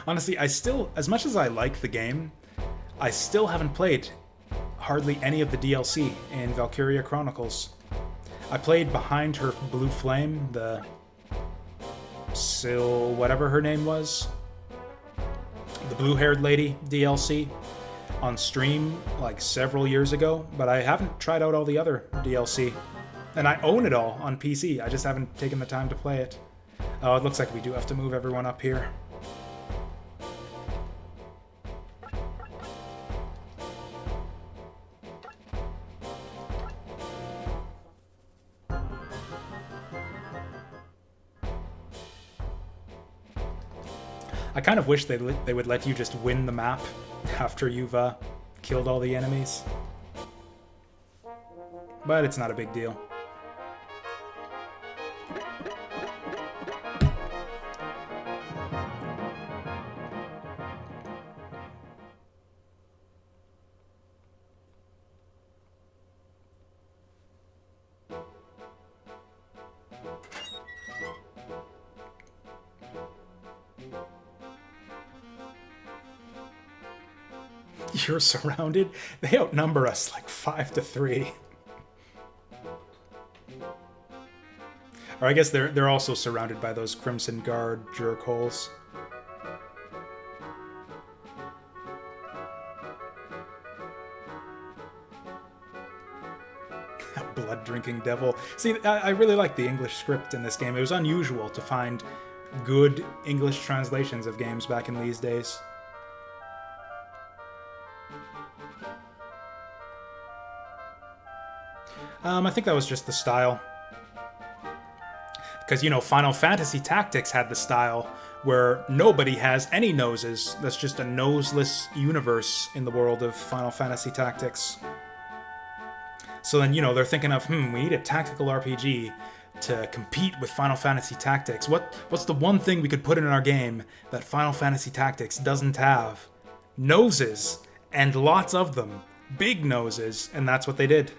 Honestly, I still, as much as I like the game, I still haven't played hardly any of the DLC in Valkyria Chronicles. I played Behind Her Blue Flame, the Syl, whatever her name was, the blue-haired lady DLC, on stream like several years ago, but I haven't tried out all the other DLC. And I own it all on PC, I just haven't taken the time to play it. Oh, it looks like we do have to move everyone up here. I kind of wish they would let you just win the map after you've killed all the enemies. But it's not a big deal. You're surrounded? They outnumber us like 5-3. Or I guess they're also surrounded by those Crimson Guard jerkholes. Blood-drinking devil. See, I really like the English script in this game. It was unusual to find good English translations of games back in these days. I think that was just the style. Because, you know, Final Fantasy Tactics had the style where nobody has any noses. That's just a noseless universe in the world of Final Fantasy Tactics. So then, you know, they're thinking of, we need a tactical RPG to compete with Final Fantasy Tactics. What's the one thing we could put in our game that Final Fantasy Tactics doesn't have? Noses, and lots of them. Big noses, and that's what they did.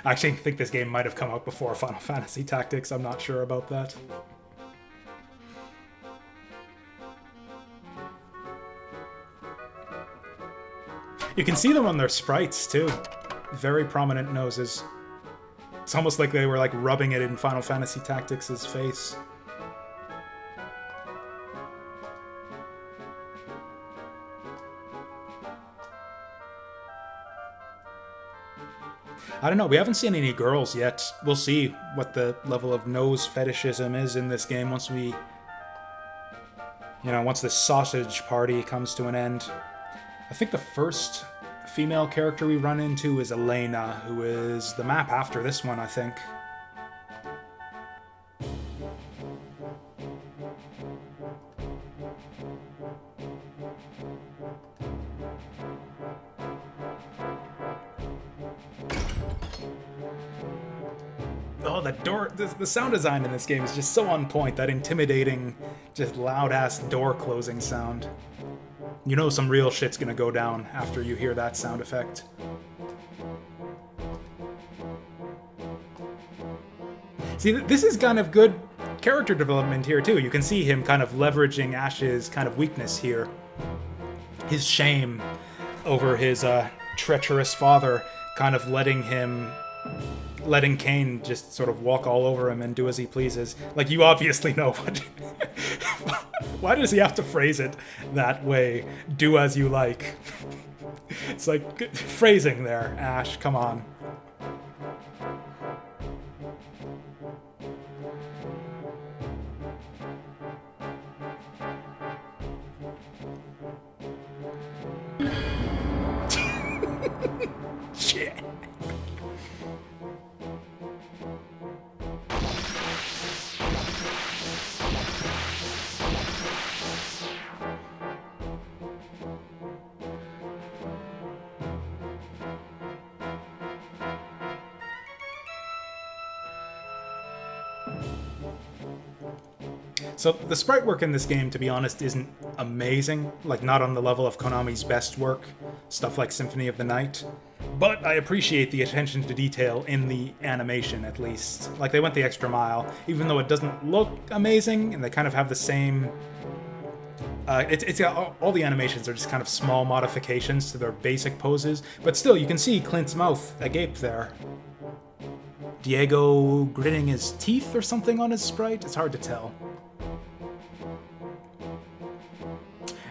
I actually think this game might have come out before Final Fantasy Tactics. I'm not sure about that. You can see them on their sprites, too. Very prominent noses. It's almost like they were, like, rubbing it in Final Fantasy Tactics' face. I don't know, we haven't seen any girls yet. We'll see what the level of nose fetishism is in this game once we... You know, once this sausage party comes to an end. I think the first female character we run into is Elena, who is the map after this one, I think. Oh, the door, the sound design in this game is just so on point. That intimidating, just loud-ass door closing sound. You know some real shit's gonna go down after you hear that sound effect. See, this is kind of good character development here, too. You can see him kind of leveraging Ash's kind of weakness here. His shame over his treacherous father, kind of letting Kane just sort of walk all over him and do as he pleases. Like, you obviously know what... Why does he have to phrase it that way? Do as you like. It's like, phrasing there, Ash, come on. Shit. So the sprite work in this game, to be honest, isn't amazing. Like, not on the level of Konami's best work, stuff like Symphony of the Night. But I appreciate the attention to detail in the animation, at least. Like, they went the extra mile, even though it doesn't look amazing, and they kind of have the same... all the animations are just kind of small modifications to their basic poses, but still, you can see Clint's mouth agape there. Diego gritting his teeth or something on his sprite? It's hard to tell.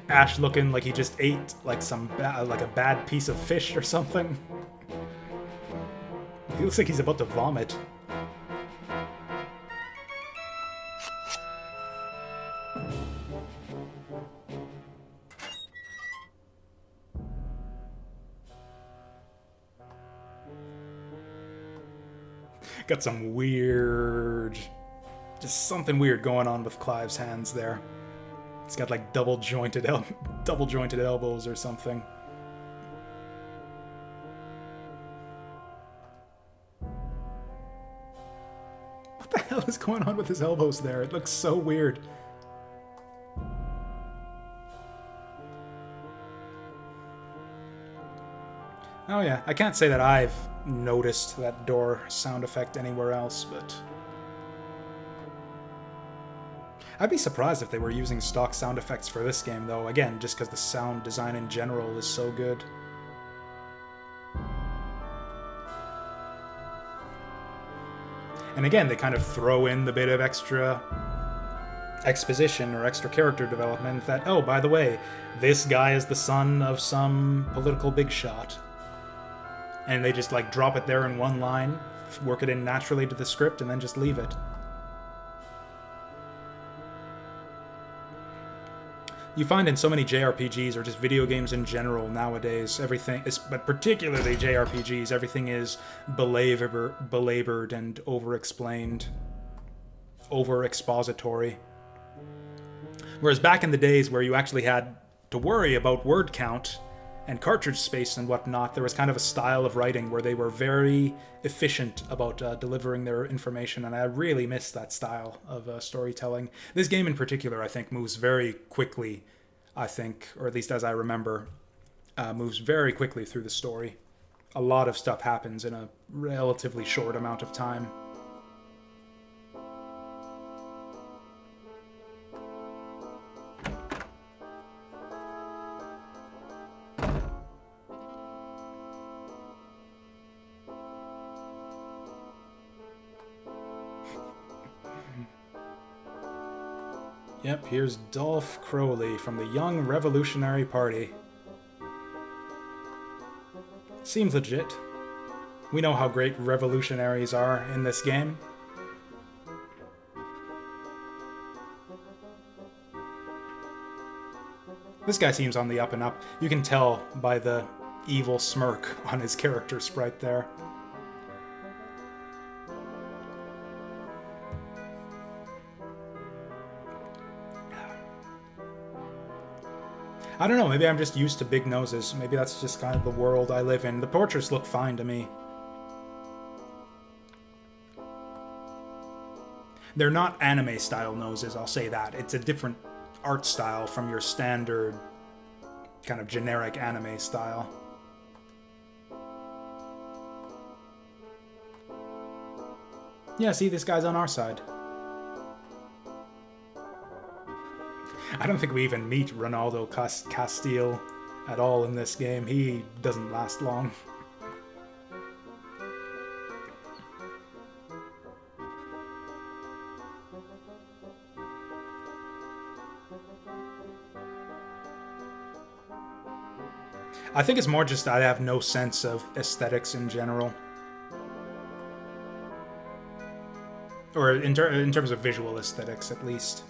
Ash looking like he just ate like like a bad piece of fish or something. He looks like he's about to vomit. Got some weird... just something weird going on with Clive's hands there. He's got like double jointed elbows or something. What the hell is going on with his elbows there? It looks so weird. Oh yeah, I can't say that I've noticed that door sound effect anywhere else, but... I'd be surprised if they were using stock sound effects for this game, though, again, just because the sound design in general is so good. And again, they kind of throw in the bit of extra exposition or extra character development that, oh, by the way, this guy is the son of some political big shot. And they just, like, drop it there in one line, work it in naturally to the script, and then just leave it. You find in so many JRPGs, or just video games in general nowadays, everything, but particularly JRPGs, everything is belabored and over-explained. over-expository. Whereas back in the days where you actually had to worry about word count and cartridge space and whatnot, there was kind of a style of writing where they were very efficient about delivering their information, and I really miss that style of storytelling. This game in particular, I think, moves very quickly, I think, or at least as I remember, moves very quickly through the story. A lot of stuff happens in a relatively short amount of time. Yep, here's Dolph Crowley from the Young Revolutionary Party. Seems legit. We know how great revolutionaries are in this game. This guy seems on the up and up. You can tell by the evil smirk on his character sprite there. I don't know, maybe I'm just used to big noses. Maybe that's just kind of the world I live in. The portraits look fine to me. They're not anime-style noses, I'll say that. It's a different art style from your standard kind of generic anime style. Yeah, see, this guy's on our side. I don't think we even meet Ronaldo Castile at all in this game. He doesn't last long. I think it's more just I have no sense of aesthetics in general. Or in terms of visual aesthetics, at least.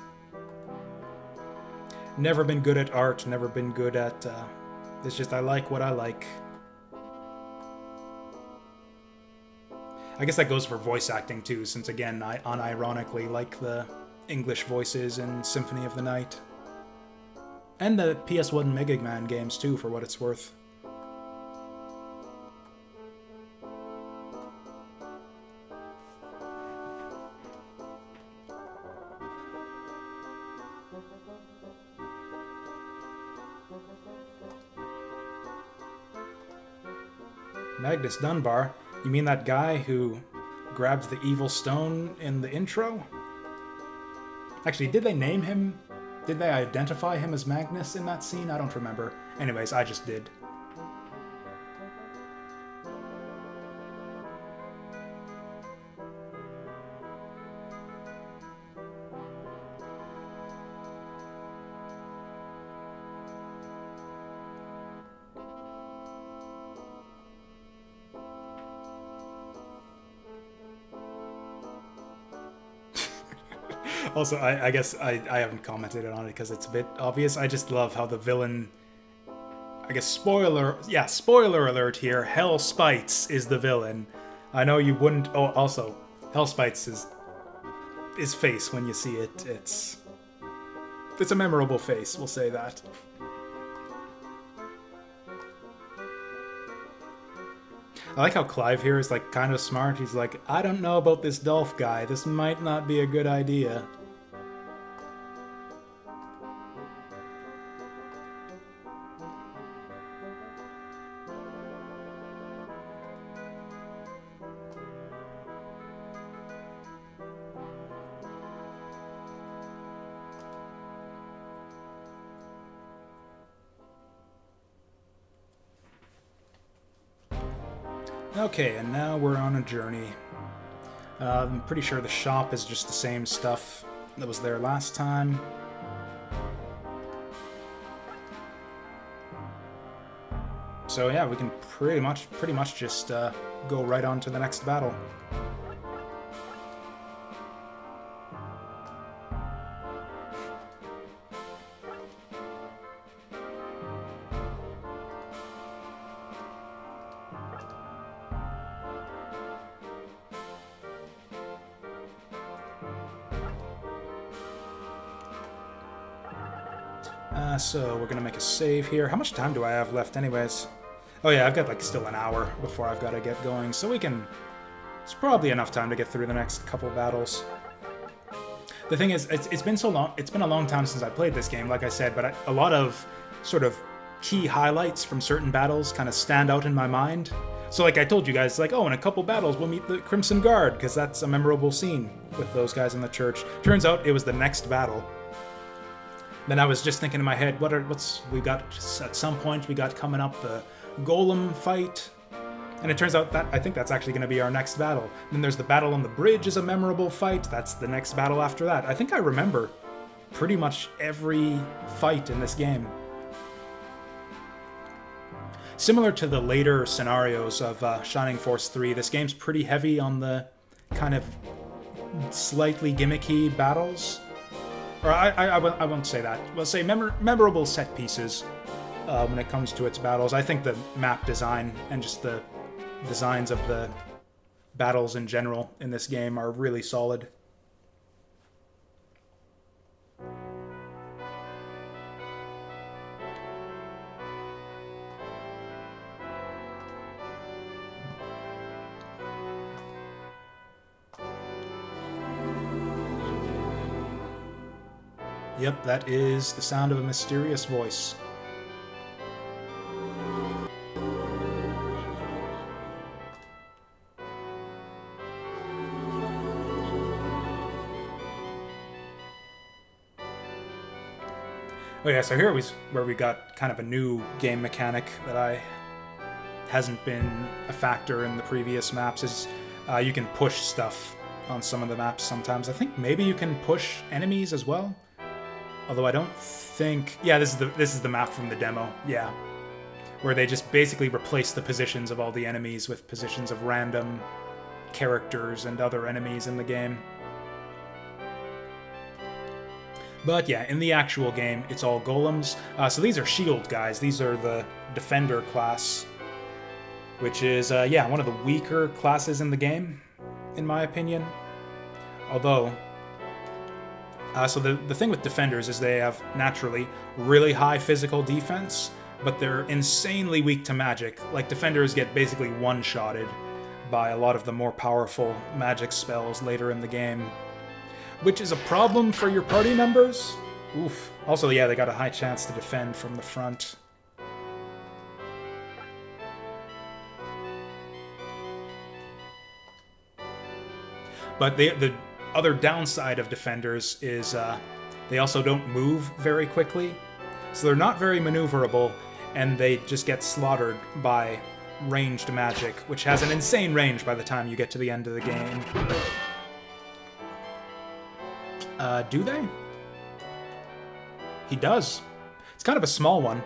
Never been good at art, never been good at... it's just I like what I like. I guess that goes for voice acting too, since again, I unironically like the English voices in Symphony of the Night. And the PS1 Mega Man games too, for what it's worth. Magnus Dunbar? You mean that guy who grabbed the evil stone in the intro? Actually, did they name him? Did they identify him as Magnus in that scene? I don't remember. Anyways, I just did. Also, I guess I haven't commented on it because it's a bit obvious. I just love how the villain... I guess spoiler alert here. Hell Spites is the villain. I know you wouldn't... Oh, also, Hell Spites is his face when you see it. It's a memorable face, we'll say that. I like how Clive here is like kind of smart. He's like, I don't know about this Dolph guy. This might not be a good idea. Okay, and now we're on a journey. I'm pretty sure the shop is just the same stuff that was there last time. So yeah, we can pretty much just go right on to the next battle. So we're gonna make a save here. How much time do I have left anyways? Oh yeah, I've got like still an hour before I've got to get going, so we can... It's probably enough time to get through the next couple battles. The thing is, it's been so long, it's been a long time since I played this game, like I said, but a lot of sort of key highlights from certain battles kind of stand out in my mind. So like I told you guys, like, oh, in a couple battles we'll meet the Crimson Guard, because that's a memorable scene with those guys in the church. Turns out it was the next battle. Then I was just thinking in my head, we got at some point we got coming up the Golem fight, and it turns out that I think that's actually going to be our next battle. Then there's the battle on the bridge is a memorable fight. That's the next battle after that. I think I remember pretty much every fight in this game. Similar to the later scenarios of Shining Force 3, this game's pretty heavy on the kind of slightly gimmicky battles. Or I won't say that. We'll say memorable set pieces when it comes to its battles. I think the map design and just the designs of the battles in general in this game are really solid. Yep, that is the sound of a mysterious voice. Oh yeah, so here was where we got kind of a new game mechanic that hasn't been a factor in the previous maps. Is you can push stuff on some of the maps sometimes. I think maybe you can push enemies as well. Although I don't think... Yeah, this is the map from the demo, yeah. Where they just basically replace the positions of all the enemies with positions of random characters and other enemies in the game. But yeah, in the actual game, it's all golems. So these are shield guys. These are the defender class, which is, yeah, one of the weaker classes in the game, in my opinion. Although... so the thing with defenders is they have, naturally, really high physical defense, but they're insanely weak to magic. Like, defenders get basically one-shotted by a lot of the more powerful magic spells later in the game, which is a problem for your party members. Oof. Also, yeah, they got a high chance to defend from the front. But the other downside of defenders is they also don't move very quickly, so they're not very maneuverable, and they just get slaughtered by ranged magic, which has an insane range by the time you get to the end of the game. Do they? He does. It's kind of a small one.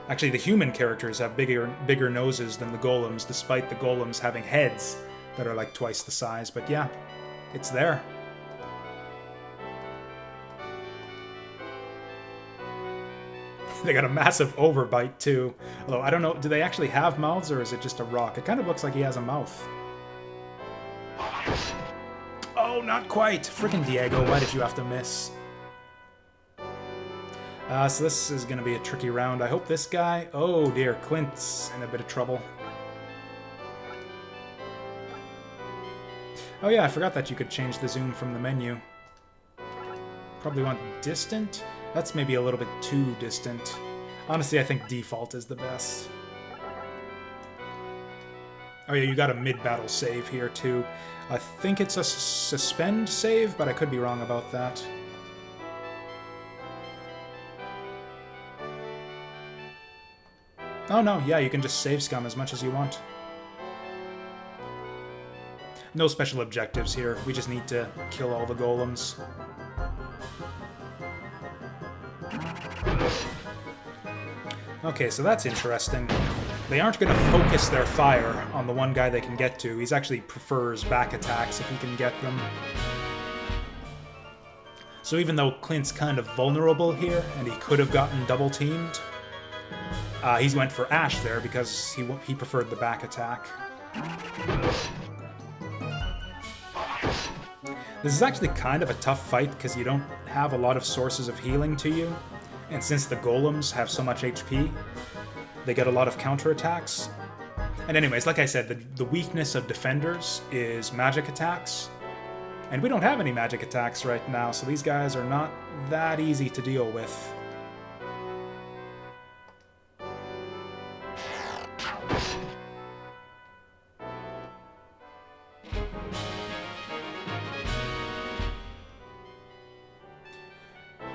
Actually, the human characters have bigger noses than the golems, despite the golems having heads that are like twice the size, but yeah. It's there. They got a massive overbite, too. Although, I don't know, do they actually have mouths, or is it just a rock? It kind of looks like he has a mouth. Oh, not quite! Frickin' Diego, why did you have to miss? So this is going to be a tricky round. I hope this guy... Oh, dear, Clint's in a bit of trouble. Oh yeah, I forgot that you could change the zoom from the menu. Probably want distant? That's maybe a little bit too distant. Honestly, I think default is the best. Oh yeah, you got a mid-battle save here too. I think it's a suspend save, but I could be wrong about that. Oh no, yeah, you can just save scum as much as you want. No special objectives here, we just need to kill all the golems. Okay, so that's interesting. They aren't going to focus their fire on the one guy they can get to. He actually prefers back attacks if he can get them. So even though Clint's kind of vulnerable here, and he could have gotten double-teamed, he went for Ash there because he preferred the back attack. This is actually kind of a tough fight because you don't have a lot of sources of healing to you. And since the golems have so much HP, they get a lot of counterattacks. And anyways, like I said, the weakness of defenders is magic attacks. And we don't have any magic attacks right now, so these guys are not that easy to deal with.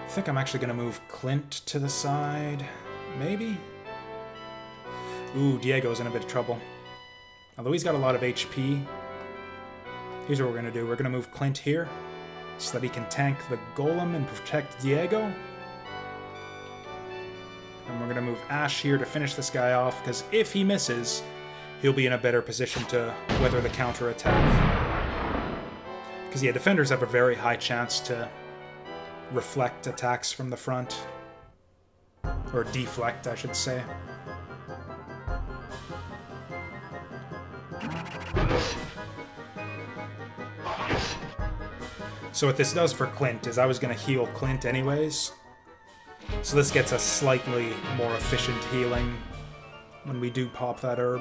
I think I'm actually going to move Clint to the side. Maybe? Ooh, Diego's in a bit of trouble. Although he's got a lot of HP. Here's what we're going to do. We're going to move Clint here so that he can tank the golem and protect Diego. And we're going to move Ash here to finish this guy off, because if he misses, he'll be in a better position to weather the counterattack. Because, yeah, defenders have a very high chance to reflect attacks from the front. Or deflect, I should say. So what this does for Clint is I was going to heal Clint anyways. So this gets us slightly more efficient healing when we do pop that herb.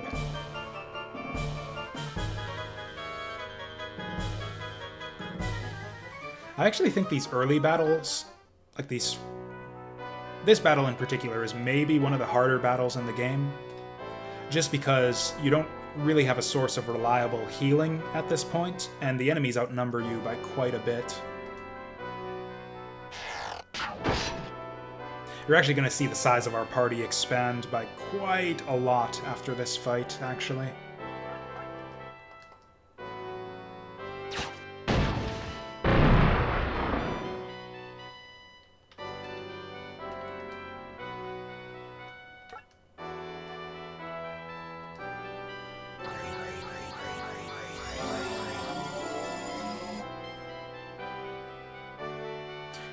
I actually think these early battles, like this battle in particular, is maybe one of the harder battles in the game. Just because you don't really have a source of reliable healing at this point, and the enemies outnumber you by quite a bit. You're actually going to see the size of our party expand by quite a lot after this fight, actually.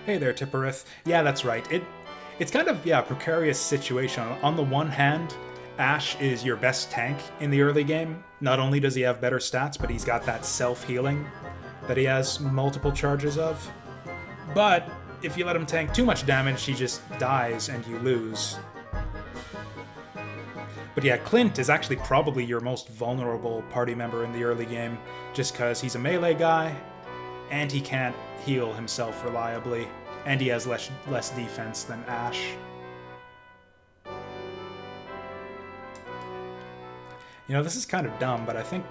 Hey there, Tipperith. Yeah, that's right. It's kind of, yeah, a precarious situation. On the one hand, Ash is your best tank in the early game. Not only does he have better stats, but he's got that self-healing that he has multiple charges of. But if you let him tank too much damage, he just dies and you lose. But yeah, Clint is actually probably your most vulnerable party member in the early game, just because he's a melee guy, and he can't heal himself reliably, and he has less defense than Ash. You know, this is kind of dumb, but I think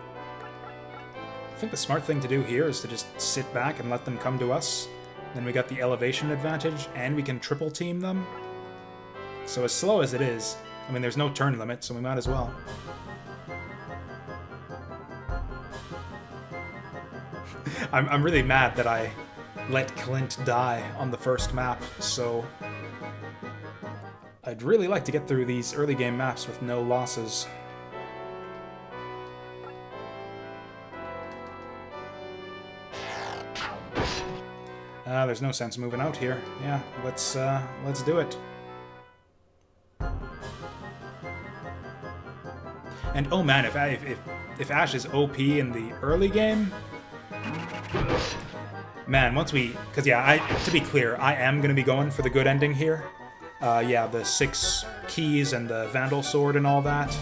the smart thing to do here is to just sit back and let them come to us. Then we got the elevation advantage, and we can triple team them. So as slow as it is, I mean, there's no turn limit, so we might as well. I'm really mad that I let Clint die on the first map, so I'd really like to get through these early game maps with no losses. There's no sense moving out here. Yeah, let's do it. And oh man, if Ash is OP in the early game, man, because yeah, to be clear, I am going to be going for the good ending here. Yeah, the 6 keys and the Vandal sword and all that.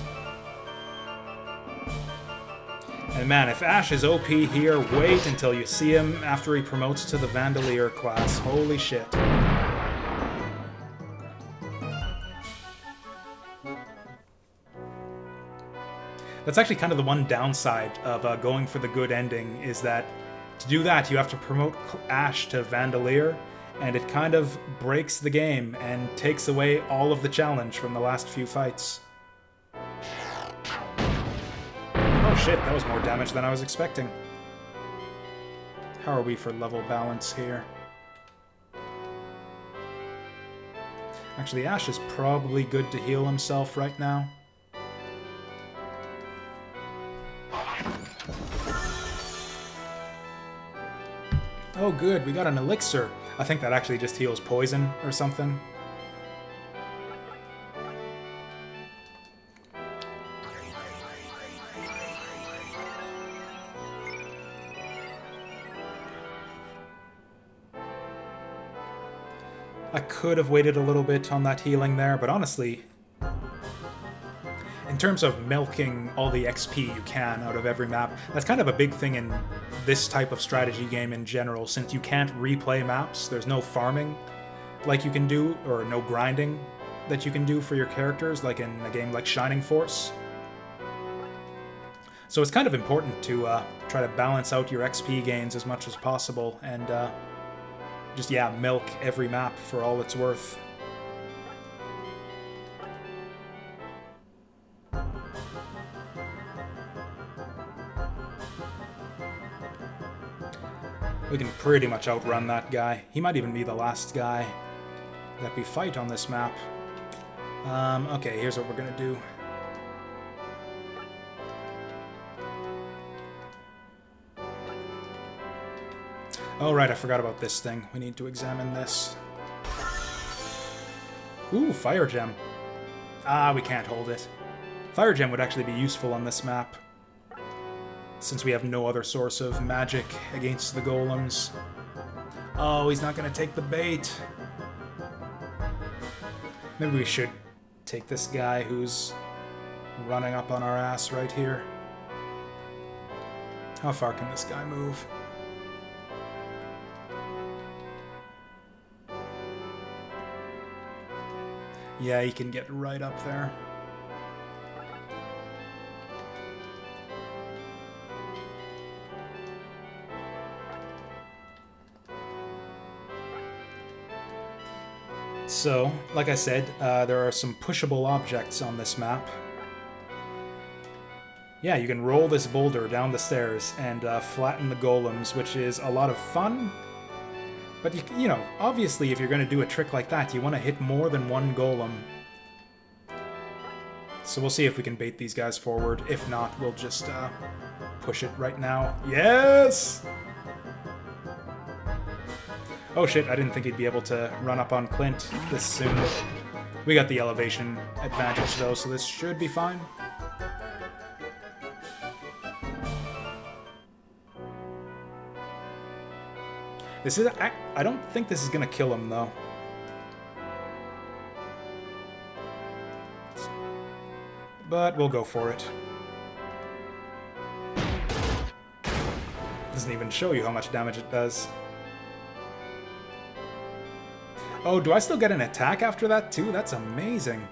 And man, if Ash is OP here, wait until you see him after he promotes to the Vandalier class. Holy shit. That's actually kind of the one downside of going for the good ending, is that to do that, you have to promote Ash to Vandalier, and it kind of breaks the game and takes away all of the challenge from the last few fights. Oh shit, that was more damage than I was expecting. How are we for level balance here? Actually, Ash is probably good to heal himself right now. Oh good, we got an elixir. I think that actually just heals poison or something. I could have waited a little bit on that healing there, but honestly, in terms of milking all the XP you can out of every map, that's kind of a big thing in this type of strategy game in general, since you can't replay maps. There's no farming like you can do, or no grinding that you can do for your characters, like in a game like Shining Force. So it's kind of important to try to balance out your XP gains as much as possible, and just, yeah, milk every map for all it's worth. We can pretty much outrun that guy. He might even be the last guy that we fight on this map. Okay, here's what we're gonna do. Oh, right, I forgot about this thing. We need to examine this. Ooh, Fire Gem. Ah, we can't hold it. Fire Gem would actually be useful on this map, since we have no other source of magic against the golems. Oh, he's not gonna take the bait. Maybe we should take this guy who's running up on our ass right here. How far can this guy move? Yeah, he can get right up there. So, like I said, there are some pushable objects on this map. Yeah, you can roll this boulder down the stairs and flatten the golems, which is a lot of fun. But, you know, obviously if you're going to do a trick like that, you want to hit more than one golem. So we'll see if we can bait these guys forward. If not, we'll just push it right now. Yes! Oh shit, I didn't think he'd be able to run up on Clint this soon. We got the elevation advantage though, so this should be fine. This is... I don't think this is gonna kill him though. But we'll go for it. Doesn't even show you how much damage it does. Oh, do I still get an attack after that too? That's amazing.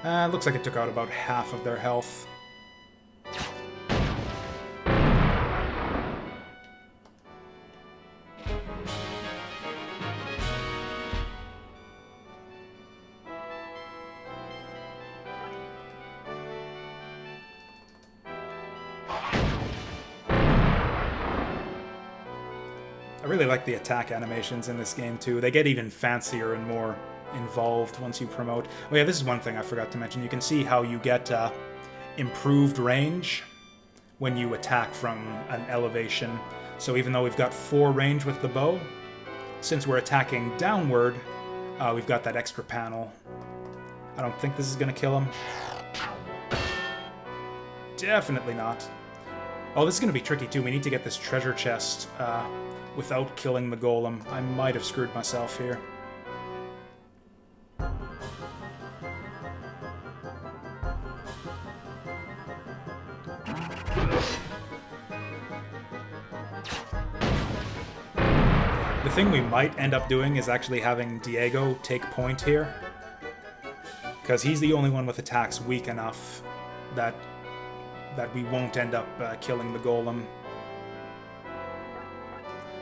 Looks like it took out about half of their health. I really like the attack animations in this game too. They get even fancier and more involved once you promote. Oh yeah, this is one thing I forgot to mention. You can see how you get improved range when you attack from an elevation. So even though we've got 4 range with the bow, since we're attacking downward, we've got that extra panel. I don't think this is going to kill him. Definitely not. Oh, this is going to be tricky too. We need to get this treasure chest without killing the golem. I might have screwed myself here. The thing we might end up doing is actually having Diego take point here, because he's the only one with attacks weak enough that we won't end up killing the golem.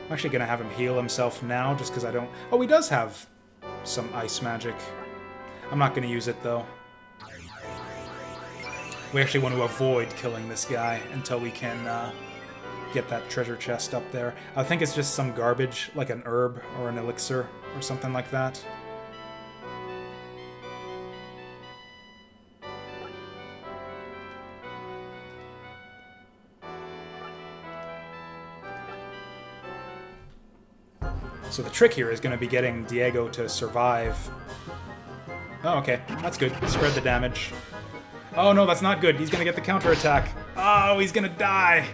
I'm actually going to have him heal himself now, just because I don't... Oh, he does have some ice magic. I'm not going to use it, though. We actually want to avoid killing this guy until we can get that treasure chest up there. I think it's just some garbage, like an herb or an elixir or something like that. So the trick here is going to be getting Diego to survive. Oh, okay. That's good. Spread the damage. Oh, no, that's not good. He's going to get the counterattack. Oh, he's going to die.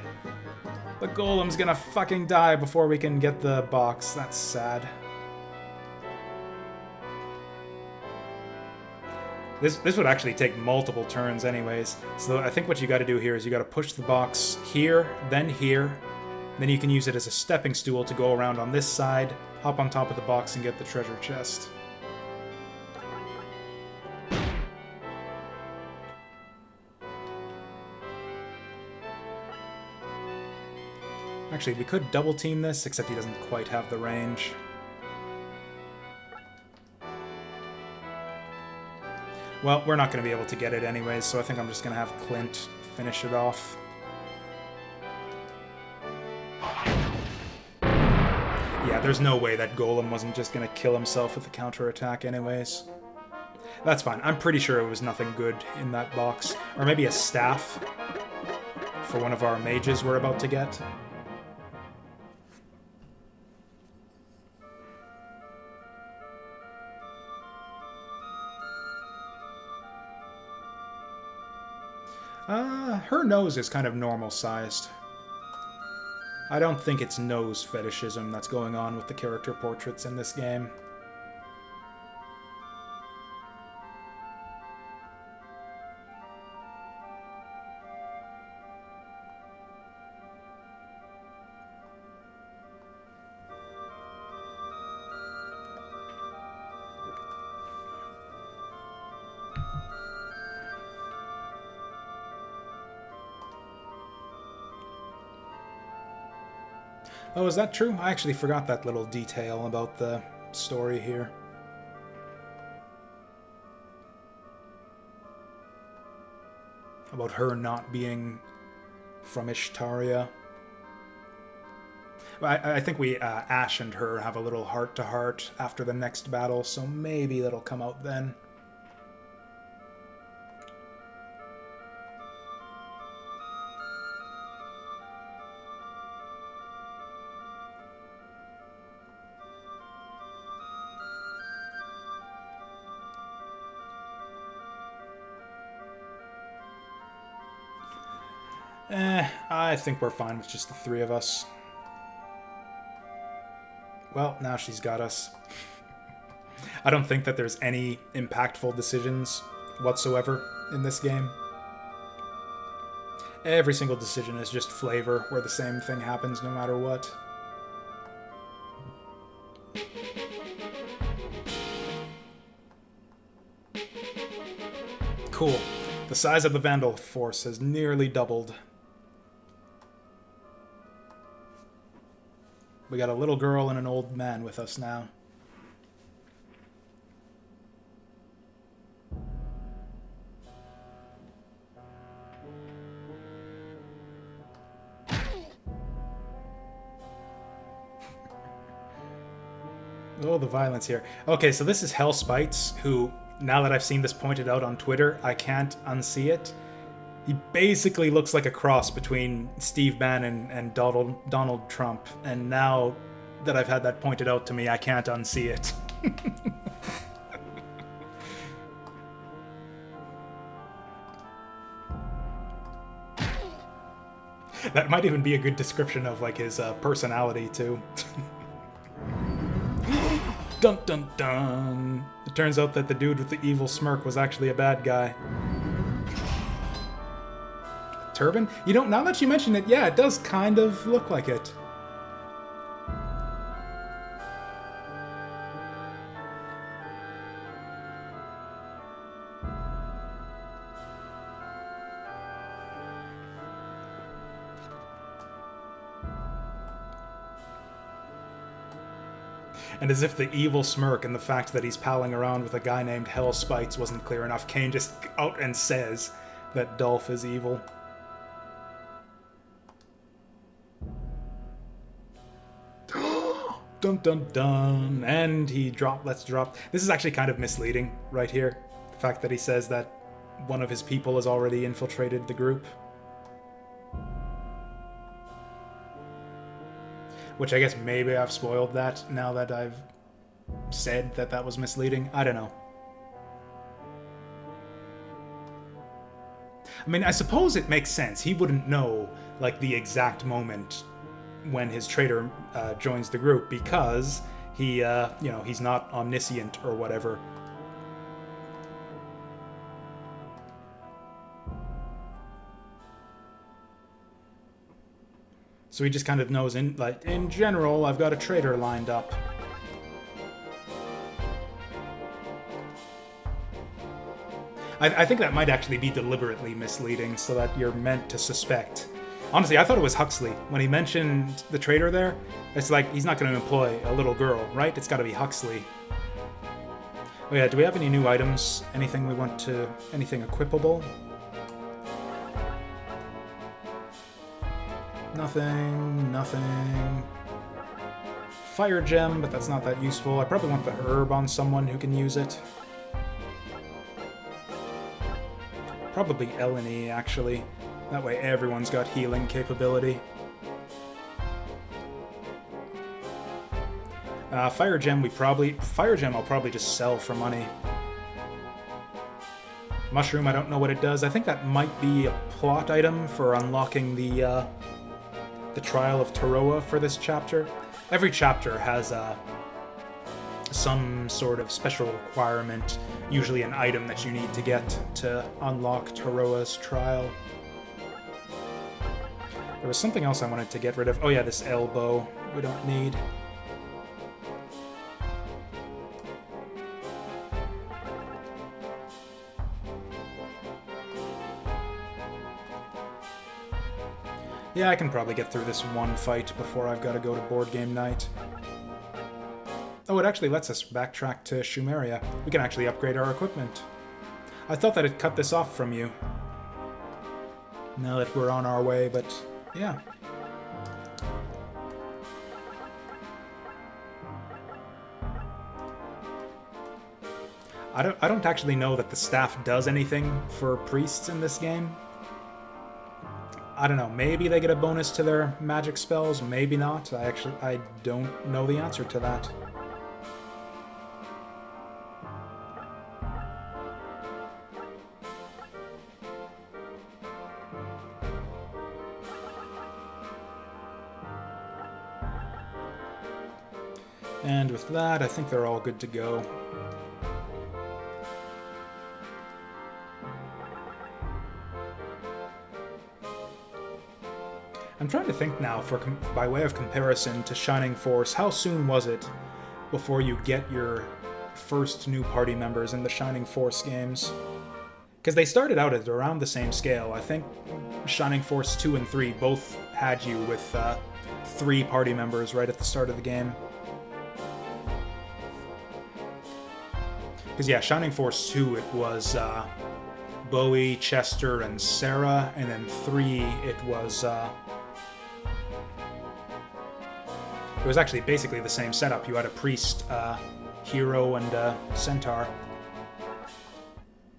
The golem's gonna fucking die before we can get the box. That's sad. This would actually take multiple turns anyways. So I think what you gotta do here is you gotta push the box here, then here. Then you can use it as a stepping stool to go around on this side, hop on top of the box and get the treasure chest. Actually, we could double team this, except he doesn't quite have the range. Well, we're not going to be able to get it anyways, so I think I'm just going to have Clint finish it off. Yeah, there's no way that Golem wasn't just going to kill himself with the counterattack anyways. That's fine. I'm pretty sure it was nothing good in that box. Or maybe a staff for one of our mages we're about to get. Her nose is kind of normal-sized. I don't think it's nose fetishism that's going on with the character portraits in this game. Oh, is that true? I actually forgot that little detail about the story here. About her not being from Ishtaria. I think we, Ash and her have a little heart-to-heart after the next battle, so maybe that'll come out then. I think we're fine with just the three of us. Well, now she's got us. I don't think that there's any impactful decisions whatsoever in this game. Every single decision is just flavor, where the same thing happens no matter what. Cool. The size of the Vandal force has nearly doubled. We got a little girl and an old man with us now. Oh, the violence here. Okay, so this is Hell Spites, who, now that I've seen this pointed out on Twitter, I can't unsee it. He basically looks like a cross between Steve Bannon and Donald Trump, and now that I've had that pointed out to me, I can't unsee it. That might even be a good description of, like, his personality, too. Dun dun dun! It turns out that the dude with the evil smirk was actually a bad guy. Turban? You know, now that you mention it, yeah, it does kind of look like it. And as if the evil smirk and the fact that he's palling around with a guy named Hell Spites wasn't clear enough, Kane just out and says that Dolph is evil. Dun dun dun. And he dropped, let's drop. This is actually kind of misleading right here. The fact that he says that one of his people has already infiltrated the group. Which I guess maybe I've spoiled that now that I've said that that was misleading. I don't know. I mean, I suppose it makes sense. He wouldn't know, like, the exact moment when his traitor joins the group because he, you know, he's not omniscient or whatever. So he just kind of knows, in general, I've got a traitor lined up. I think that might actually be deliberately misleading, so that you're meant to suspect. Honestly, I thought it was Huxley. When he mentioned the traitor there, it's like, he's not going to employ a little girl, right? It's got to be Huxley. Oh yeah, do we have any new items? Anything we want to... anything equipable? Nothing. Fire gem, but that's not that useful. I probably want the herb on someone who can use it. Probably Eleni, actually. That way everyone's got healing capability. Fire gem I'll probably just sell for money. Mushroom, I don't know what it does. I think that might be a plot item for unlocking the Trial of Taroa for this chapter. Every chapter has some sort of special requirement, usually an item that you need to get to unlock Taroa's trial. There was something else I wanted to get rid of. Oh yeah, this elbow we don't need. Yeah, I can probably get through this one fight before I've got to go to board game night. Oh, it actually lets us backtrack to Shumeria. We can actually upgrade our equipment. I thought that it cut this off from you. Now that we're on our way, but yeah. I don't actually know that the staff does anything for priests in this game. I don't know, maybe they get a bonus to their magic spells, maybe not. I don't know the answer to that. And with that, I think they're all good to go. I'm trying to think now, by way of comparison to Shining Force, how soon was it before you get your first new party members in the Shining Force games? Because they started out at around the same scale. I think Shining Force 2 and 3 both had you with 3 party members right at the start of the game. Because yeah, Shining Force 2, it was Bowie, Chester, and Sarah, and then 3, it was actually basically the same setup. You had a priest, hero, and a centaur.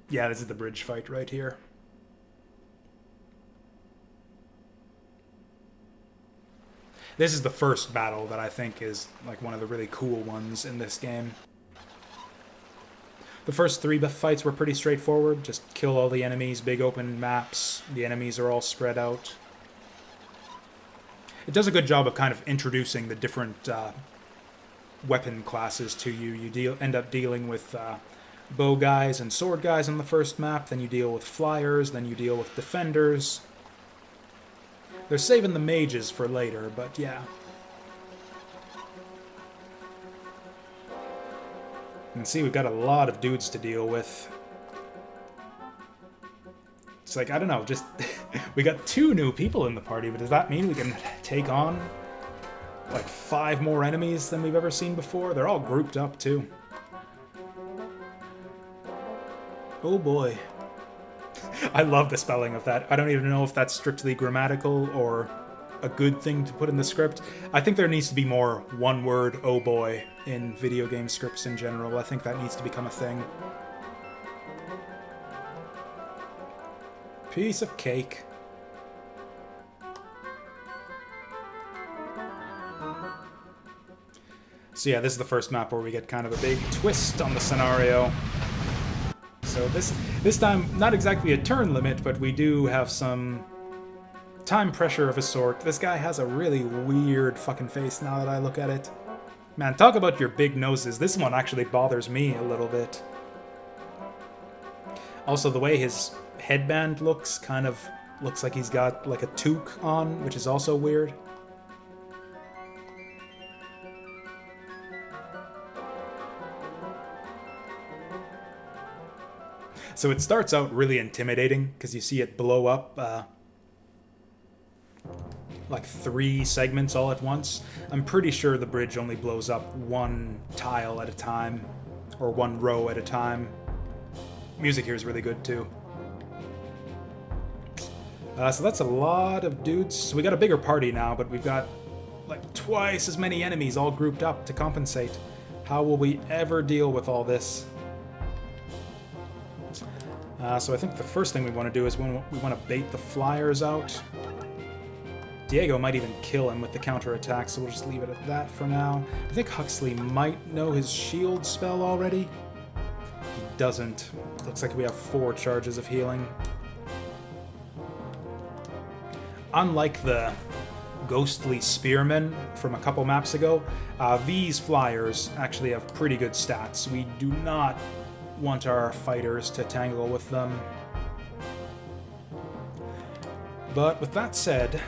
Yeah, this is the bridge fight right here. This is the first battle that I think is like one of the really cool ones in this game. The first 3 fights were pretty straightforward. Just kill all the enemies, big open maps. The enemies are all spread out. It does a good job of kind of introducing the different weapon classes to you. You end up dealing with bow guys and sword guys on the first map, then you deal with flyers, then you deal with defenders. They're saving the mages for later, but yeah. You can see we've got a lot of dudes to deal with. It's like, I don't know, just... we got 2 new people in the party, but does that mean we can take on like 5 more enemies than we've ever seen before? They're all grouped up, too. Oh boy. I love the spelling of that. I don't even know if that's strictly grammatical or a good thing to put in the script. I think there needs to be more one-word oh boy in video game scripts in general. I think that needs to become a thing. Piece of cake. So yeah, this is the first map where we get kind of a big twist on the scenario. So this time, not exactly a turn limit, but we do have some time pressure of a sort. This guy has a really weird fucking face now that I look at it. Man, talk about your big noses. This one actually bothers me a little bit. Also, the way his headband looks kind of looks like he's got like a toque on, which is also weird. So it starts out really intimidating because you see it blow up like 3 segments all at once. I'm pretty sure the bridge only blows up 1 tile at a time, or 1 row at a time. Music here is really good too. So that's a lot of dudes. So we got a bigger party now, but we've got like twice as many enemies all grouped up to compensate. How will we ever deal with all this? So I think the first thing we want to do is we want to bait the flyers out. Diego might even kill him with the counterattack, so we'll just leave it at that for now. I think Huxley might know his shield spell already. He doesn't. Looks like we have 4 charges of healing. Unlike the ghostly spearmen from a couple maps ago, these flyers actually have pretty good stats. We do not want our fighters to tangle with them. But with that said,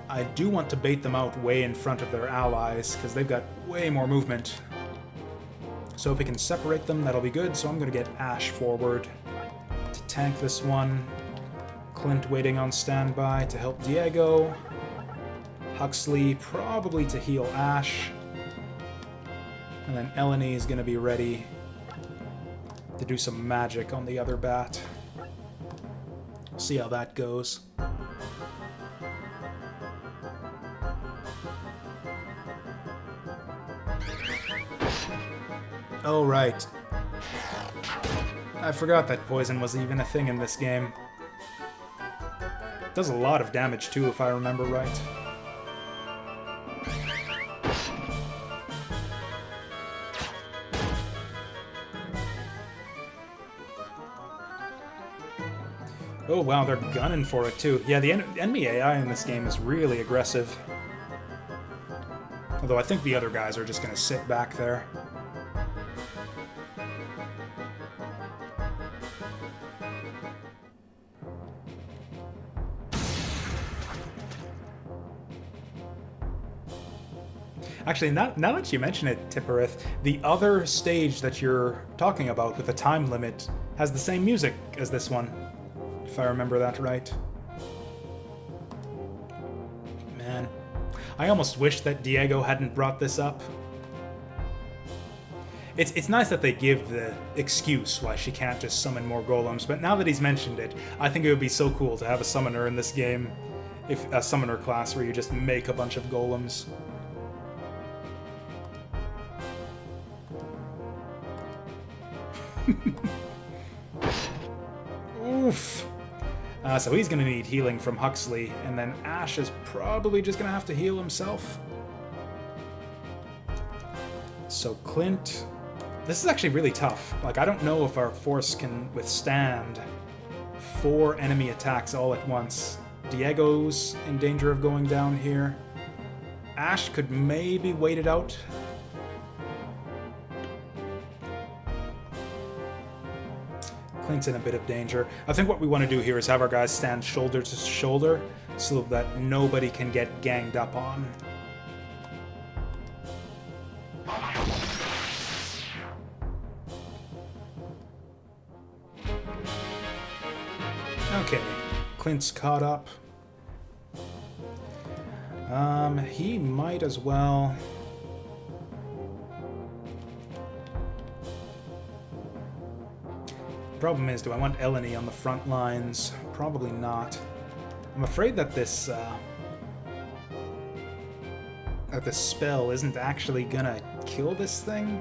I do want to bait them out way in front of their allies, because they've got way more movement. So if we can separate them, that'll be good. So I'm going to get Ash forward to tank this one. Clint waiting on standby to help Diego. Huxley probably to heal Ash. And then Eleni is going to be ready to do some magic on the other bat. We'll see how that goes. Oh, right. I forgot that poison was even a thing in this game. It does a lot of damage too, if I remember right. Oh wow, they're gunning for it too. Yeah, the enemy AI in this game is really aggressive. Although I think the other guys are just going to sit back there. Actually, now that you mention it, Tipperith, the other stage that you're talking about with the time limit has the same music as this one, if I remember that right. Man, I almost wish that Diego hadn't brought this up. It's nice that they give the excuse why she can't just summon more golems, but now that he's mentioned it, I think it would be so cool to have a summoner in this game, if a summoner class where you just make a bunch of golems. Oof. So he's going to need healing from Huxley, and then Ash is probably just going to have to heal himself. So Clint... This is actually really tough. Like, I don't know if our force can withstand 4 enemy attacks all at once. Diego's in danger of going down here. Ash could maybe wait it out. Clint's in a bit of danger. I think what we want to do here is have our guys stand shoulder to shoulder so that nobody can get ganged up on. Okay, Clint's caught up. He might as well... Problem is, do I want Eleni on the front lines? Probably not. I'm afraid that this spell isn't actually gonna kill this thing.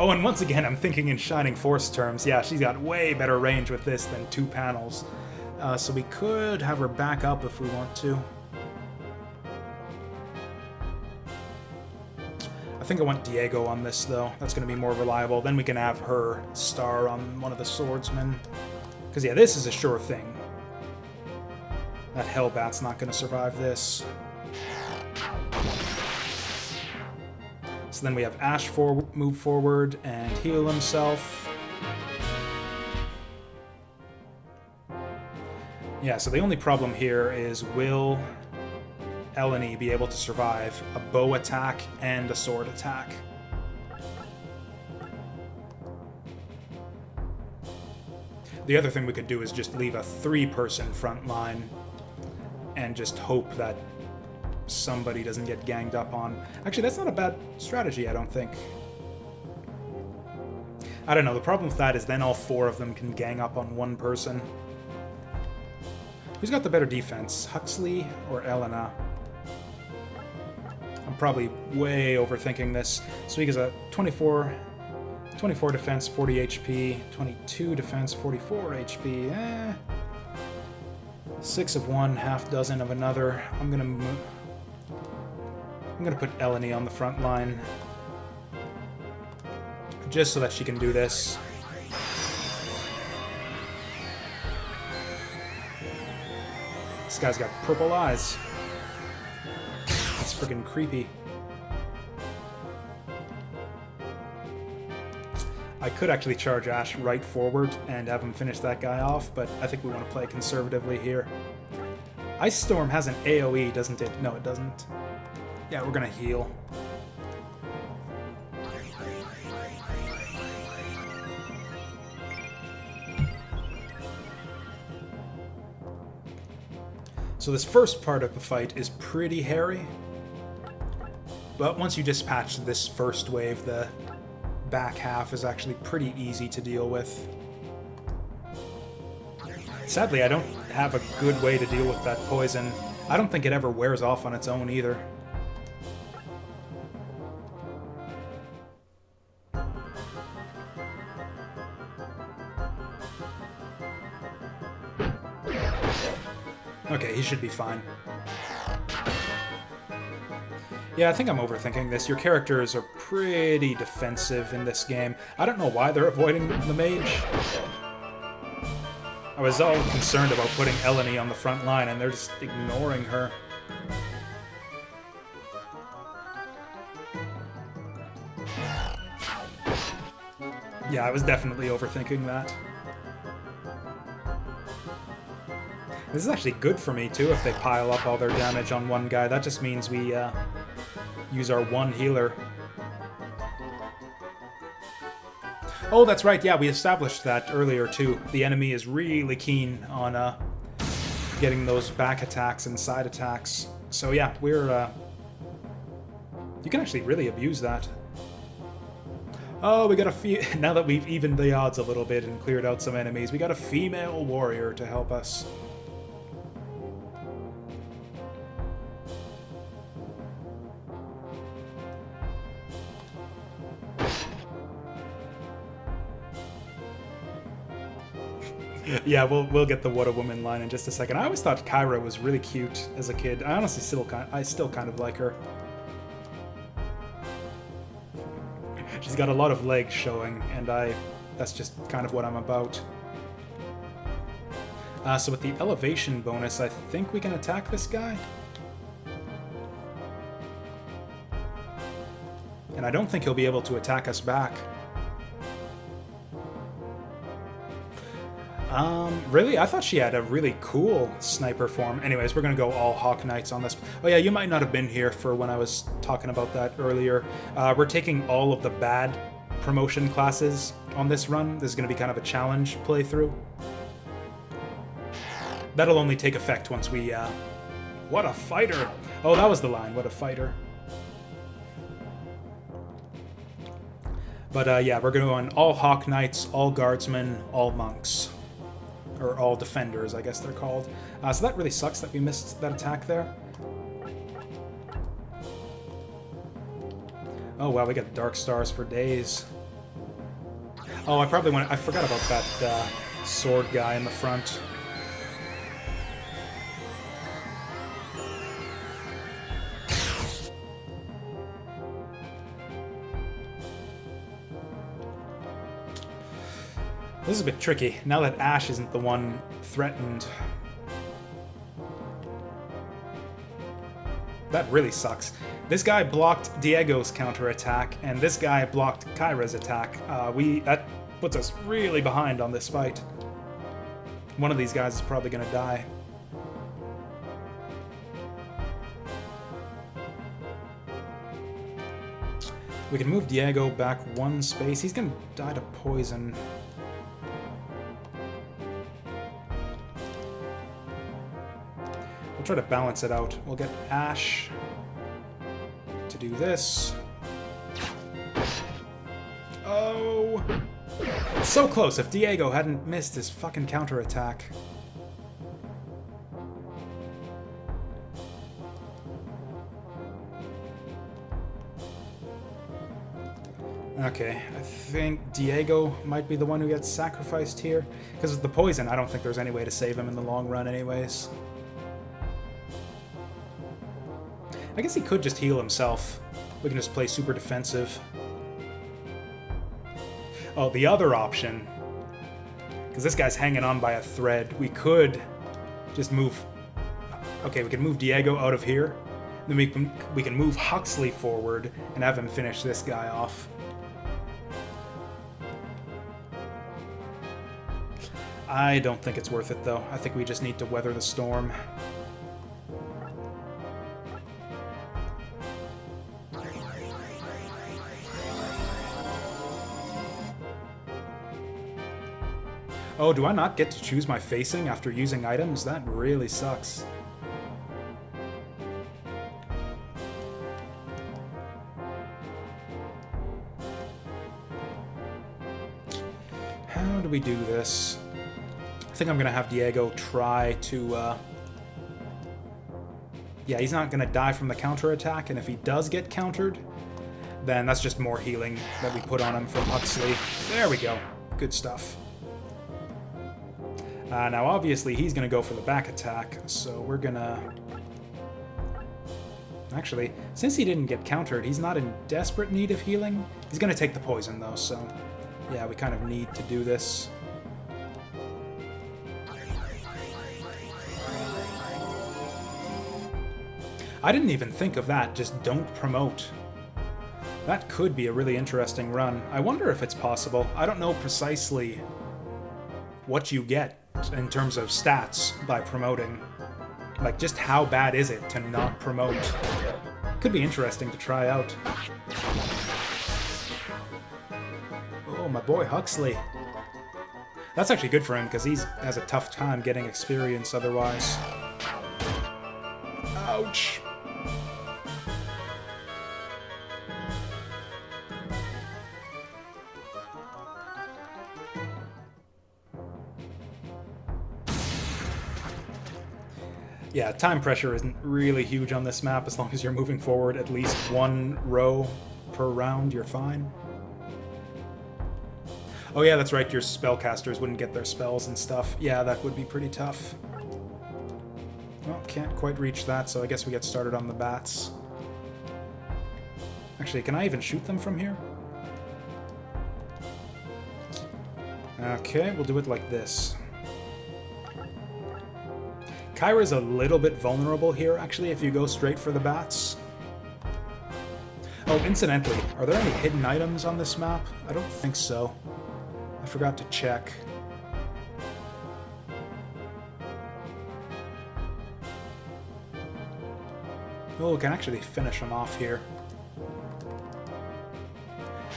Oh, and once again, I'm thinking in Shining Force terms. Yeah, she's got way better range with this than 2 panels. So we could have her back up if we want to. I think I want Diego on this, though. That's going to be more reliable. Then we can have her star on one of the swordsmen. Because, yeah, this is a sure thing. That Hellbat's not going to survive this. So then we have Ash move forward and heal himself. Yeah, so the only problem here is will Eleni be able to survive a bow attack and a sword attack? The other thing we could do is just leave a 3-person front line and just hope that somebody doesn't get ganged up on. Actually, that's not a bad strategy, I don't think. I don't know, the problem with that is then all 4 of them can gang up on one person. Who's got the better defense, Huxley or Elena? I'm probably way overthinking this. So he gets a 24 defense, 40 HP, 22 defense, 44 HP. 6 of one, half dozen of another. I'm gonna put Eleni on the front line just so that she can do this. This guy's got purple eyes. That's freaking creepy. I could actually charge Ash right forward and have him finish that guy off, but I think we want to play conservatively here. Ice Storm has an AoE, doesn't it? No, it doesn't. Yeah, we're gonna heal. So this first part of the fight is pretty hairy, but once you dispatch this first wave, the back half is actually pretty easy to deal with. Sadly, I don't have a good way to deal with that poison. I don't think it ever wears off on its own either. Okay, he should be fine. Yeah, I think I'm overthinking this. Your characters are pretty defensive in this game. I don't know why they're avoiding the mage. I was all concerned about putting Eleni on the front line, and they're just ignoring her. Yeah, I was definitely overthinking that. This is actually good for me, too, if they pile up all their damage on one guy. That just means we use our one healer. Oh, that's right, yeah, we established that earlier, too. The enemy is really keen on getting those back attacks and side attacks. So yeah, we're... you can actually really abuse that. Oh, we got a now that we've evened the odds a little bit and cleared out some enemies, we got a female warrior to help us. Yeah, we'll get the What a Woman line in just a second. I always thought Kyra was really cute as a kid. I honestly still kind of like her. She's got a lot of legs showing, and that's just kind of what I'm about. So with the elevation bonus, I think we can attack this guy. And I don't think he'll be able to attack us back. Really? I thought she had a really cool sniper form. Anyways, we're gonna go all Hawk Knights on this. Oh yeah, you might not have been here for when I was talking about that earlier. We're taking all of the bad promotion classes on this run. This is gonna be kind of a challenge playthrough. That'll only take effect once we, What a fighter! Oh, that was the line, what a fighter. But yeah, we're gonna go on all Hawk Knights, all Guardsmen, all Monks. Or all Defenders, I guess they're called. So that really sucks that we missed that attack there. Oh wow, we got Dark Stars for days. Oh, I forgot about that sword guy in the front. This is a bit tricky, now that Ash isn't the one threatened. That really sucks. This guy blocked Diego's counterattack, and this guy blocked Kyra's attack. That puts us really behind on this fight. One of these guys is probably gonna die. We can move Diego back one space. He's gonna die to poison. We'll try to balance it out. We'll get Ash to do this. Oh! So close. If Diego hadn't missed his fucking counterattack. Okay, I think Diego might be the one who gets sacrificed here. Because of the poison, I don't think there's any way to save him in the long run anyways. I guess he could just heal himself. We can just play super defensive. Oh, the other option, because this guy's hanging on by a thread, we could just move... Okay, we can move Diego out of here. Then we can move Huxley forward and have him finish this guy off. I don't think it's worth it, though. I think we just need to weather the storm. Oh, do I not get to choose my facing after using items? That really sucks. How do we do this? I think I'm going to have Diego try to... Yeah, he's not going to die from the counterattack, and if he does get countered, then that's just more healing that we put on him from Huxley. There we go. Good stuff. Now, obviously, he's going to go for the back attack, so we're going to... Actually, since he didn't get countered, he's not in desperate need of healing. He's going to take the poison, though, so... Yeah, we kind of need to do this. I didn't even think of that, just don't promote. That could be a really interesting run. I wonder if it's possible. I don't know precisely what you get in terms of stats by promoting. Like, just how bad is it to not promote? Could be interesting to try out. Oh, my boy Huxley. That's actually good for him, because he has a tough time getting experience otherwise. Ouch! Yeah, time pressure isn't really huge on this map. As long as you're moving forward at least one row per round, you're fine. Oh yeah, that's right, your spellcasters wouldn't get their spells and stuff. Yeah, that would be pretty tough. Well, can't quite reach that, so I guess we get started on the bats. Actually, can I even shoot them from here? Okay, we'll do it like this. Kyra's a little bit vulnerable here, actually, if you go straight for the bats. Oh, incidentally, are there any hidden items on this map? I don't think so. I forgot to check. Oh, we can actually finish them off here.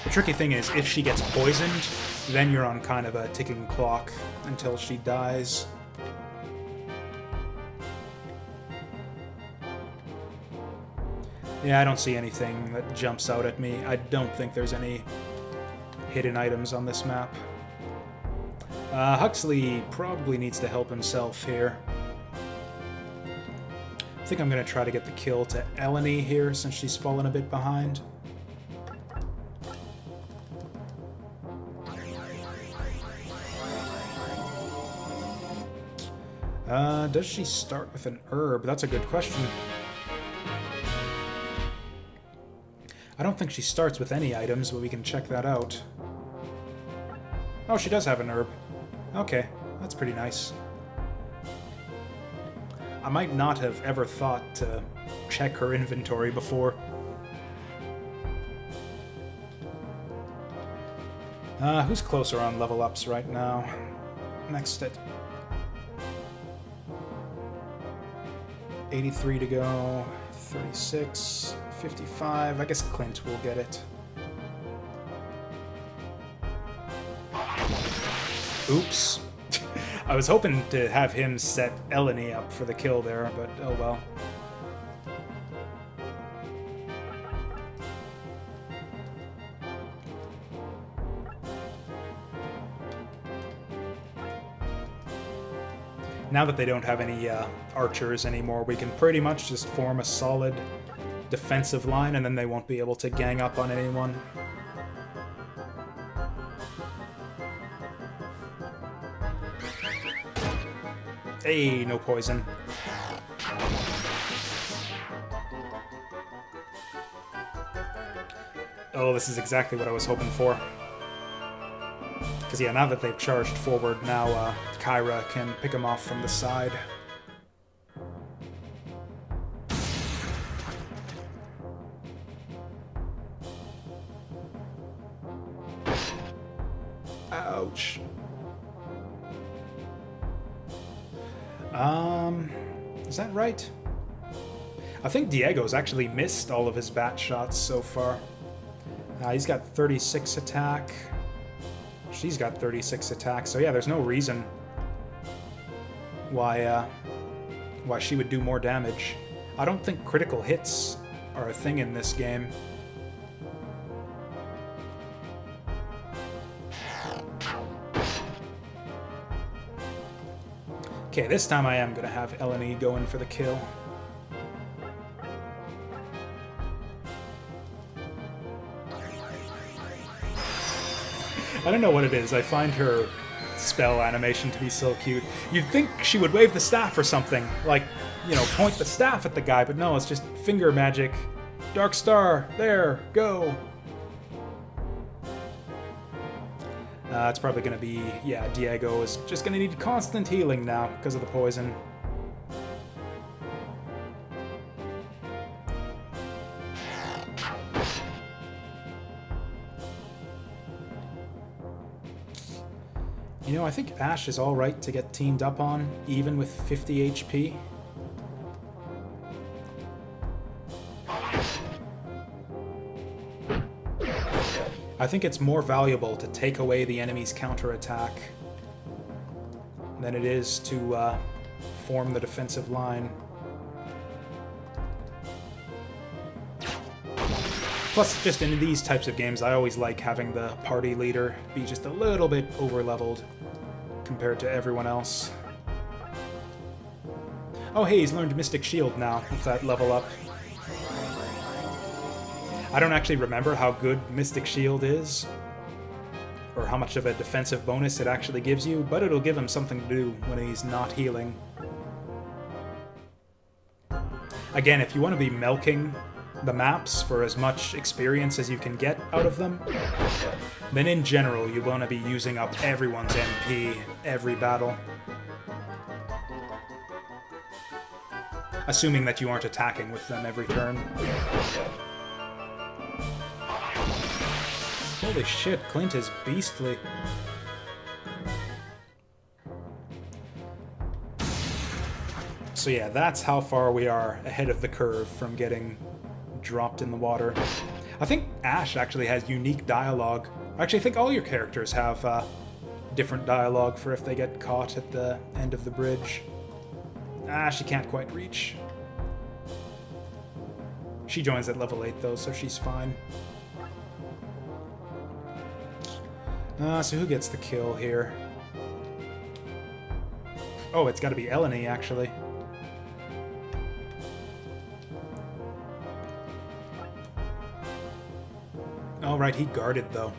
The tricky thing is, if she gets poisoned, then you're on kind of a ticking clock until she dies. Yeah, I don't see anything that jumps out at me. I don't think there's any hidden items on this map. Huxley probably needs to help himself here. I think I'm going to try to get the kill to Eleni here, since she's fallen a bit behind. Does she start with an herb? That's a good question. I don't think she starts with any items, but we can check that out. Oh, she does have an herb. Okay, that's pretty nice. I might not have ever thought to check her inventory before. Who's closer on level ups right now? Next at 83 to go, 36, 55. I guess Clint will get it. Oops. I was hoping to have him set Eleni up for the kill there, but oh well. Now that they don't have any archers anymore, we can pretty much just form a solid defensive line, and then they won't be able to gang up on anyone. Hey, no poison. Oh, this is exactly what I was hoping for. Because, yeah, now that they've charged forward, now Kyra can pick them off from the side. Ouch. Is that right? I think Diego's actually missed all of his bat shots so far. He's got 36 attack. She's got 36 attack, so yeah, there's no reason why she would do more damage. I don't think critical hits are a thing in this game. Okay, this time I am going to have Eleni go in for the kill. I don't know what it is. I find her spell animation to be so cute. You'd think she would wave the staff or something, like, you know, point the staff at the guy, but no, it's just finger magic. Dark Star, there, go. It's probably going to be, yeah, Diego is just going to need constant healing now because of the poison. You know, I think Ash is alright to get teamed up on, even with 50 HP. I think it's more valuable to take away the enemy's counterattack than it is to form the defensive line. Plus, just in these types of games, I always like having the party leader be just a little bit over-leveled compared to everyone else. Oh hey, he's learned Mystic Shield now with that level up. I don't actually remember how good Mystic Shield is, or how much of a defensive bonus it actually gives you, but it'll give him something to do when he's not healing. Again, if you want to be milking the maps for as much experience as you can get out of them, then in general you want to be using up everyone's MP every battle. Assuming that you aren't attacking with them every turn. Holy shit, Clint is beastly. So yeah, that's how far we are ahead of the curve from getting dropped in the water. I think Ash actually has unique dialogue. Actually, I think all your characters have different dialogue for if they get caught at the end of the bridge. Ah, she can't quite reach. She joins at level 8 though, so she's fine. So who gets the kill here? Oh, it's got to be Eleni, actually. Oh, right, he guarded, though.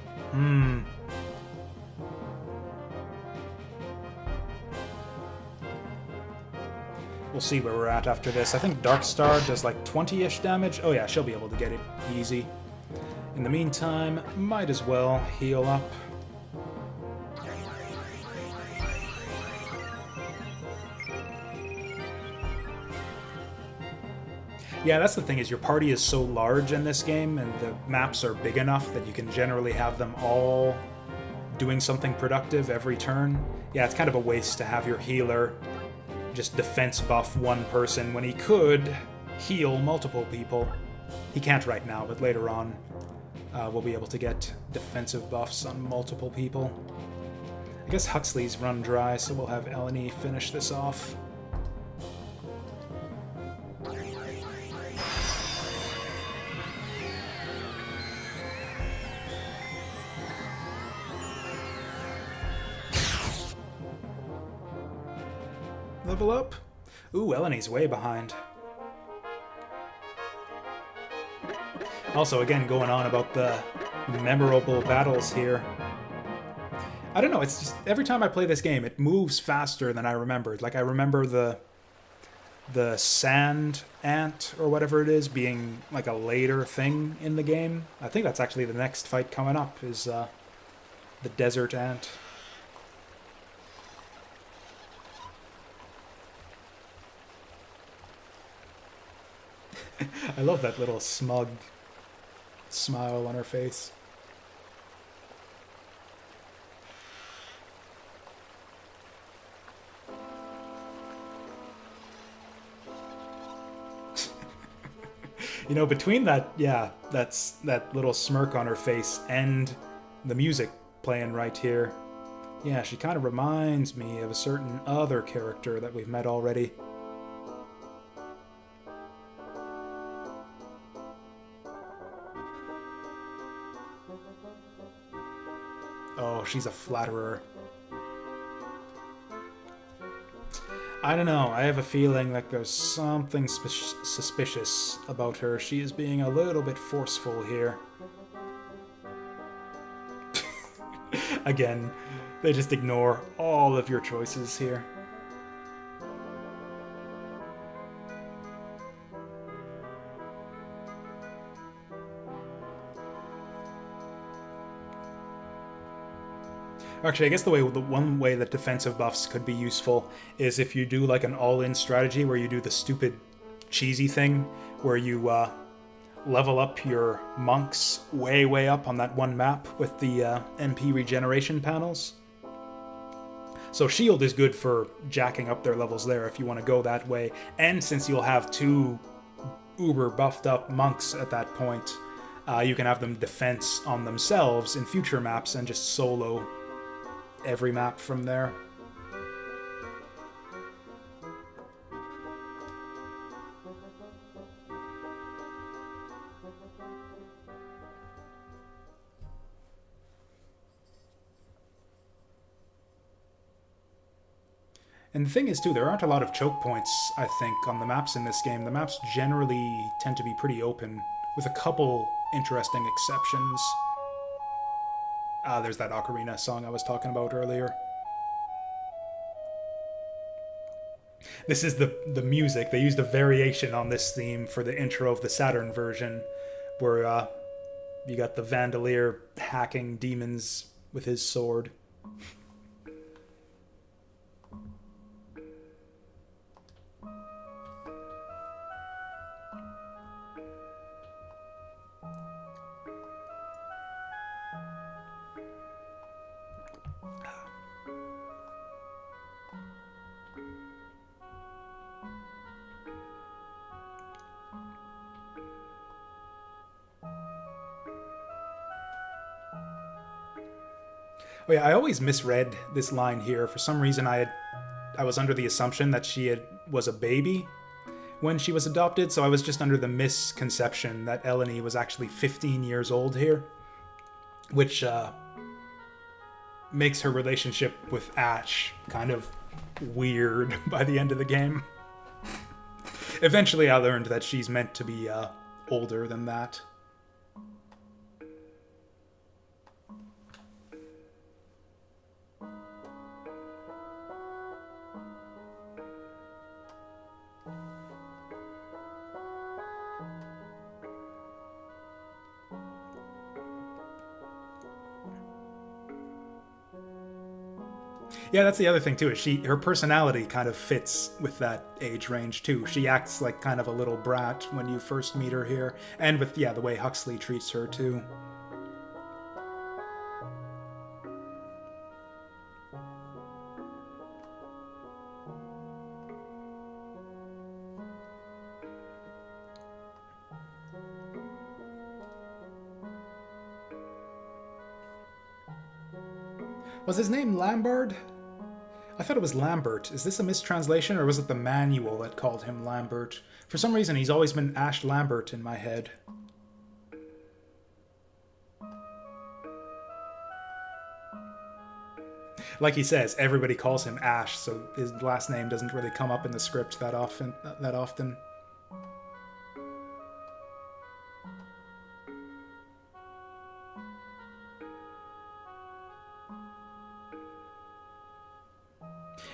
We'll see where we're at after this. I think Dark Star does like 20-ish damage. Oh yeah, she'll be able to get it easy. In the meantime, might as well heal up. Yeah, that's the thing, is your party is so large in this game, and the maps are big enough that you can generally have them all doing something productive every turn. Yeah, it's kind of a waste to have your healer just defense buff one person when he could heal multiple people. He can't right now, but later on we'll be able to get defensive buffs on multiple people. I guess Huxley's run dry, so we'll have Eleni finish this off. Level up? Ooh, Eleni's way behind. Also, again, going on about the memorable battles here. I don't know, it's just, every time I play this game, it moves faster than I remembered. Like, I remember the sand ant, or whatever it is, being like a later thing in the game. I think that's actually the next fight coming up, is the desert ant. I love that little smug smile on her face. You know, between that, yeah, that's that little smirk on her face and the music playing right here. Yeah, she kind of reminds me of a certain other character that we've met already. Oh, she's a flatterer. I don't know, I have a feeling like there's something suspicious about her. She is being a little bit forceful here. Again, they just ignore all of your choices here. Actually, I guess the one way that defensive buffs could be useful is if you do like an all-in strategy where you do the stupid cheesy thing where you level up your monks way up on that one map with the MP regeneration panels. So shield is good for jacking up their levels there if you want to go that way, and since you'll have two uber buffed up monks at that point, you can have them defense on themselves in future maps and just solo every map from there. And the thing is, too, there aren't a lot of choke points, I think, on the maps in this game. The maps generally tend to be pretty open, with a couple interesting exceptions. There's that Ocarina song I was talking about earlier. This is the music. They used a variation on this theme for the intro of the Saturn version, where you got the Vandalier hacking demons with his sword. Oh yeah, I always misread this line here. For some reason, I was under the assumption that was a baby when she was adopted, so I was just under the misconception that Eleni was actually 15 years old here, which makes her relationship with Ash kind of weird by the end of the game. Eventually, I learned that she's meant to be older than that. Yeah, that's the other thing too. Is her personality kind of fits with that age range too. She acts like kind of a little brat when you first meet her here, and with the way Huxley treats her too. Was his name Lambard? I thought it was Lambert. Is this a mistranslation, or was it the manual that called him Lambert? For some reason, he's always been Ash Lambert in my head. Like he says, everybody calls him Ash, so his last name doesn't really come up in the script that often.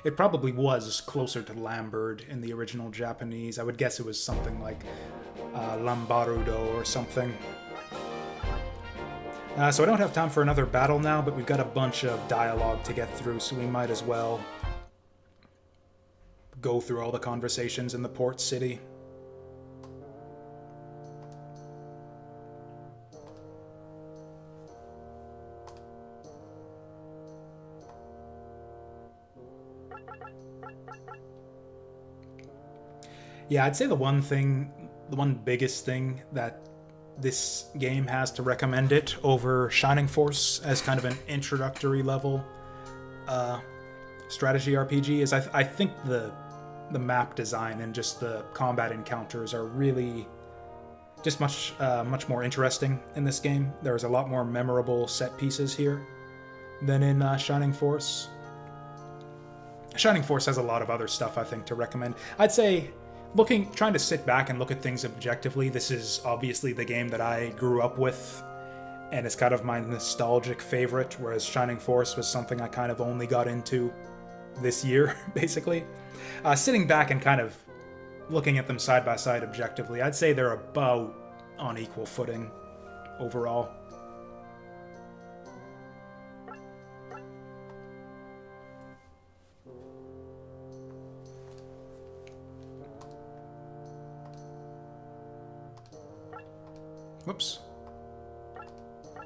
It probably was closer to Lambert in the original Japanese. I would guess it was something like Lambarudo or something. So I don't have time for another battle now, but we've got a bunch of dialogue to get through, so we might as well go through all the conversations in the port city. Yeah, I'd say the one biggest thing that this game has to recommend it over Shining Force as kind of an introductory level strategy RPG is I think the map design and just the combat encounters are really just much more interesting in this game. There's a lot more memorable set pieces here than in Shining Force. Shining Force has a lot of other stuff I think to recommend. I'd say trying to sit back and look at things objectively, this is obviously the game that I grew up with, and it's kind of my nostalgic favorite, whereas Shining Force was something I kind of only got into this year, basically. Sitting back and kind of looking at them side by side objectively, I'd say they're about on equal footing overall. Whoops.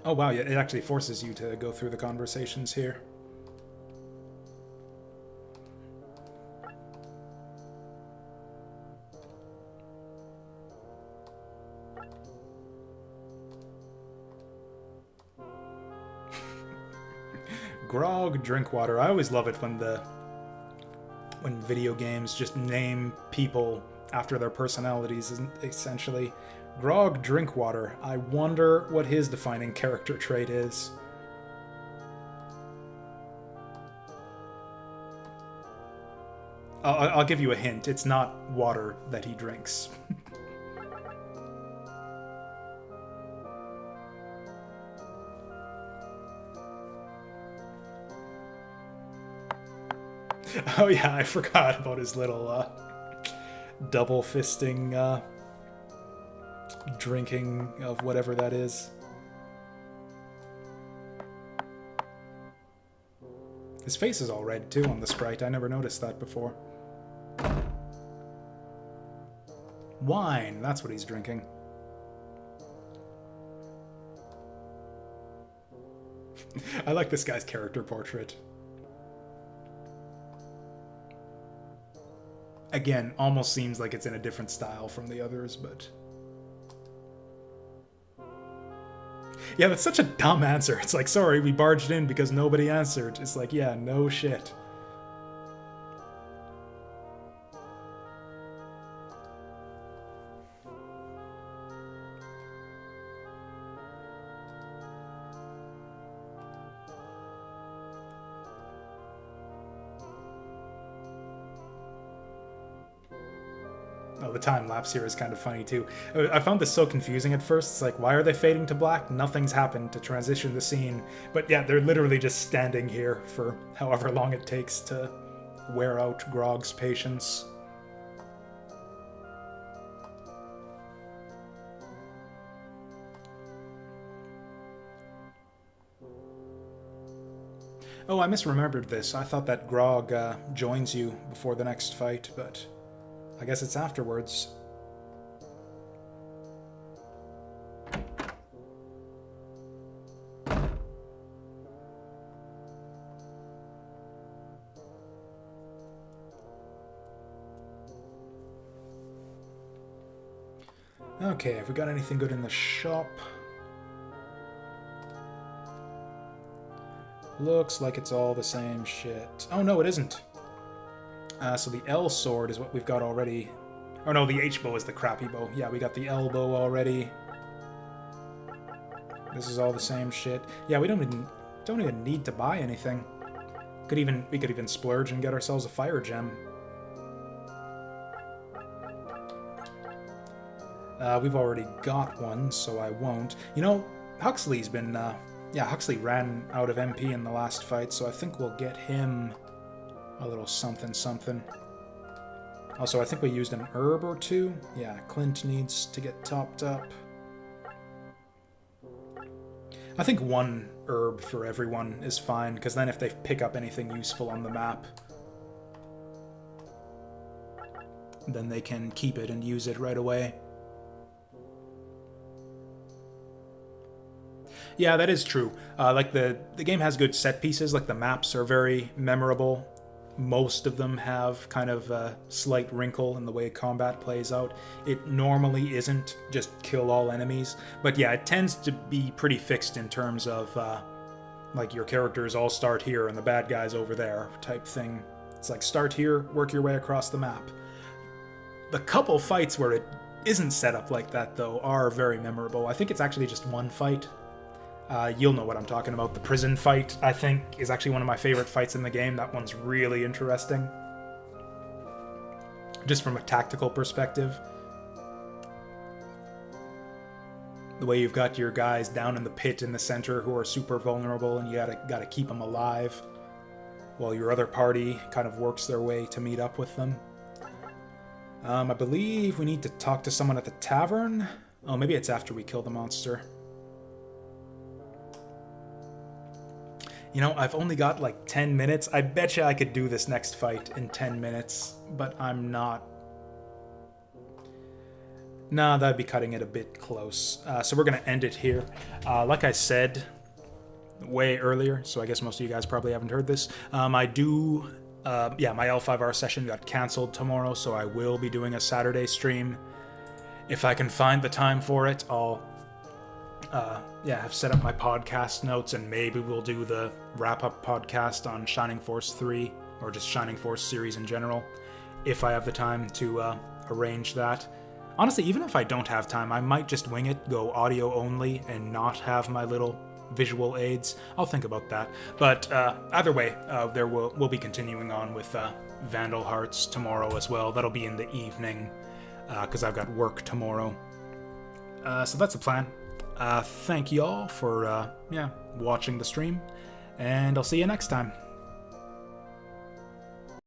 Oh wow, yeah, it actually forces you to go through the conversations here. Grog, drink water. I always love it when video games just name people after their personalities, essentially. Grog, drink water. I wonder what his defining character trait is. I'll give you a hint. It's not water that he drinks. Oh yeah, I forgot about his little double fisting drinking of whatever that is. His face is all red too on the sprite. I never noticed that before. Wine, that's what he's drinking. I like this guy's character portrait. Again, almost seems like it's in a different style from the others, but... Yeah, that's such a dumb answer. It's like, sorry, we barged in because nobody answered. It's like, yeah, no shit. Oh, the time lapse here is kind of funny too. I found this so confusing at first. It's like, why are they fading to black? Nothing's happened to transition the scene. But yeah, they're literally just standing here for however long it takes to wear out Grog's patience. Oh, I misremembered this. I thought that Grog joins you before the next fight, but I guess it's afterwards. Okay, have we got anything good in the shop? Looks like it's all the same shit. Oh no, it isn't. So the L sword is what we've got already. Oh no, the H bow is the crappy bow. Yeah, we got the L bow already. This is all the same shit. Yeah, we don't even need to buy anything. We could even splurge and get ourselves a fire gem. We've already got one, so I won't. You know, Huxley's been, yeah, Huxley ran out of MP in the last fight, so I think we'll get him a little something something. Also, I think we used an herb or two. Yeah, Clint needs to get topped up. I think one herb for everyone is fine, because then if they pick up anything useful on the map, then they can keep it and use it right away. Yeah, that is true. Like the game has good set pieces, like the maps are very memorable. Most of them have kind of a slight wrinkle in the way combat plays out. It normally isn't just kill all enemies, but yeah, it tends to be pretty fixed in terms of like your characters all start here and the bad guys over there type thing. It's like start here, work your way across the map. The couple fights where it isn't set up like that, though, are very memorable. I think it's actually just one fight. You'll know what I'm talking about. The prison fight, I think, is actually one of my favorite fights in the game. That one's really interesting. Just from a tactical perspective. The way you've got your guys down in the pit in the center who are super vulnerable and you gotta keep them alive while your other party kind of works their way to meet up with them. I believe we need to talk to someone at the tavern. Oh, maybe it's after we kill the monster. You know, I've only got like 10 minutes. I betcha I could do this next fight in 10 minutes, but I'm not. Nah, that'd be cutting it a bit close. So we're going to end it here. Like I said way earlier, so I guess most of you guys probably haven't heard this. Yeah, my L5R session got canceled tomorrow, so I will be doing a Saturday stream. If I can find the time for it, I'll I've set up my podcast notes, and maybe we'll do the wrap-up podcast on Shining Force 3, or just Shining Force series in general, if I have the time to arrange that. Honestly, even if I don't have time, I might just wing it, go audio only, and not have my little visual aids. I'll think about that. But either way, we'll be continuing on with Vandal Hearts tomorrow as well. That'll be in the evening, because I've got work tomorrow. So that's the plan. Thank y'all for watching the stream, and I'll see you next time.